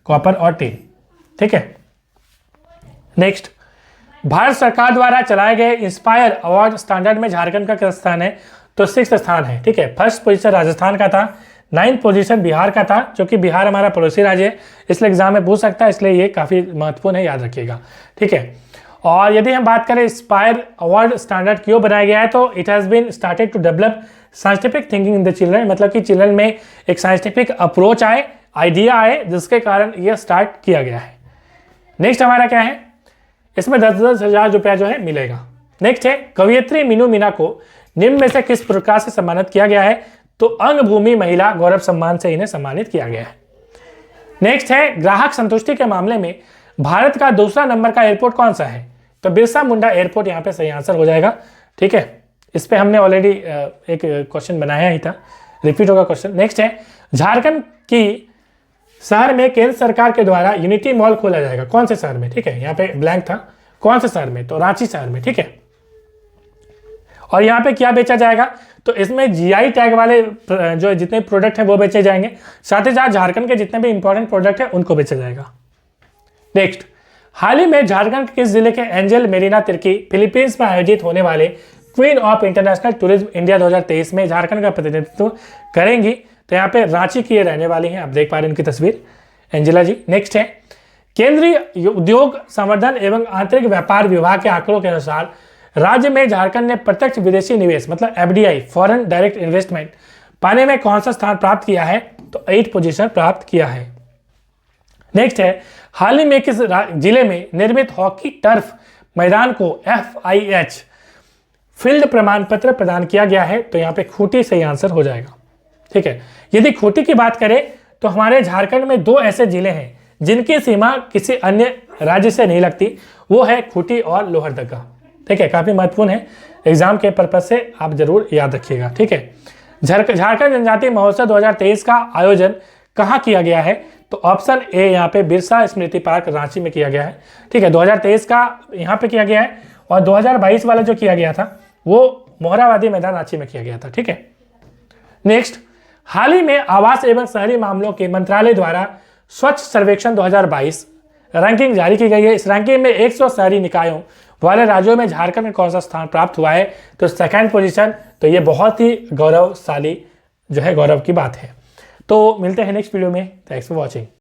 कॉपर और टीन। ठीक है, नेक्स्ट, भारत सरकार द्वारा चलाए गए इंस्पायर अवार्ड स्टैंडर्ड में झारखंड का किस स्थान है? तो 6th स्थान है। ठीक है, 1st पोजीशन राजस्थान का था, 9th पोजीशन बिहार का था, जो कि बिहार हमारा पड़ोसी राज्य है, इसलिए एग्जाम में पूछ सकता है, इसलिए ये काफी महत्वपूर्ण है, याद रखिएगा। ठीक है, और यदि हम बात करें इंस्पायर अवार्ड स्टैंडर्ड क्यों बनाया गया है, तो it has been started to develop scientific thinking in the children, मतलब कि चिल्ड्रन में एक साइंटिफिक अप्रोच आए, आइडिया आए, जिसके कारण यह स्टार्ट किया गया है। नेक्स्ट हमारा क्या है, इसमें 10-10 हजार रुपया जो है मिलेगा। नेक्स्ट है, कवयित्री मीनू मीना को निम्न में से किस प्रकार से सम्मानित किया गया है? तो अंग भूमि महिला गौरव सम्मान से इन्हें सम्मानित किया गया है। नेक्स्ट है, ग्राहक संतुष्टि के मामले में भारत का दूसरा नंबर का एयरपोर्ट कौन सा है? तो बिरसा मुंडा एयरपोर्ट यहाँ पे सही आंसर हो जाएगा। ठीक है, इस पे हमने ऑलरेडी एक क्वेश्चन बनाया ही था, रिपीट होगा क्वेश्चन। नेक्स्ट है, झारखंड की शहर में केंद्र सरकार के द्वारा यूनिटी मॉल खोला जाएगा, कौन से शहर में? ठीक है, यहाँ पे ब्लैंक था, कौन से शहर में? तो रांची शहर में। ठीक है, और यहाँ पे क्या बेचा जाएगा? तो इसमें जीआई टैग वाले जो जितने प्रोडक्ट हैं वो बेचे जाएंगे, साथ ही साथ झारखंड के जितने भी इंपॉर्टेंट प्रोडक्ट हैं उनको बेचा जाएगा। नेक्स्ट, हाल ही में झारखंड के किस जिले के एंजल मेरिना तिर्की फिलीपींस में आयोजित होने वाले queen of international tourism India 2023 में झारखंड का प्रतिनिधित्व करेंगी? तो यहाँ पे रांची की ये रहने वाली हैं, आप देख पा रहे हैं उनकी तस्वीर, एंजेला जी। नेक्स्ट है, केंद्रीय उद्योग संवर्धन एवं आंतरिक व्यापार विभाग के आंकड़ों के अनुसार राज्य में झारखंड ने प्रत्यक्ष विदेशी निवेश मतलब एफडीआई, फॉरेन डायरेक्ट इन्वेस्टमेंट, पाने में कौन सा स्थान प्राप्त किया है? तो 8th पोजीशन प्राप्त किया है। नेक्स्ट है, हाल ही में किस जिले में निर्मित हॉकी टर्फ मैदान को FIH फील्ड प्रमाण पत्र प्रदान किया गया है? तो यहाँ पे खूंटी सही आंसर हो जाएगा। ठीक है, यदि खूंटी की बात करें तो हमारे झारखंड में 2 ऐसे जिले हैं जिनकी सीमा किसी अन्य राज्य से नहीं लगती, वो है खूंटी और लोहरदगा। ठीक है, काफी महत्वपूर्ण है, एग्जाम के पर्पज से आप जरूर याद रखिएगा। ठीक है, झारखंड जनजातीय महोत्सव 2023 का आयोजन कहाँ किया गया है? तो ऑप्शन ए यहाँ पे बिरसा स्मृति पार्क रांची में किया गया है। ठीक है, 2023 का यहाँ पे किया गया है, और 2022 वाला जो किया गया था वो मोहराबादी मैदान रांची में किया गया था। ठीक है, नेक्स्ट, हाल ही में आवास एवं शहरी मामलों के मंत्रालय द्वारा स्वच्छ सर्वेक्षण 2022 रैंकिंग जारी की गई है। इस रैंकिंग में 100 शहरी निकायों वाले राज्यों में झारखंड में कौन सा स्थान प्राप्त हुआ है? तो 2nd पोजीशन। तो ये बहुत ही गौरवशाली जो है गौरव की बात है। तो मिलते हैं नेक्स्ट वीडियो में। Thanks for watching.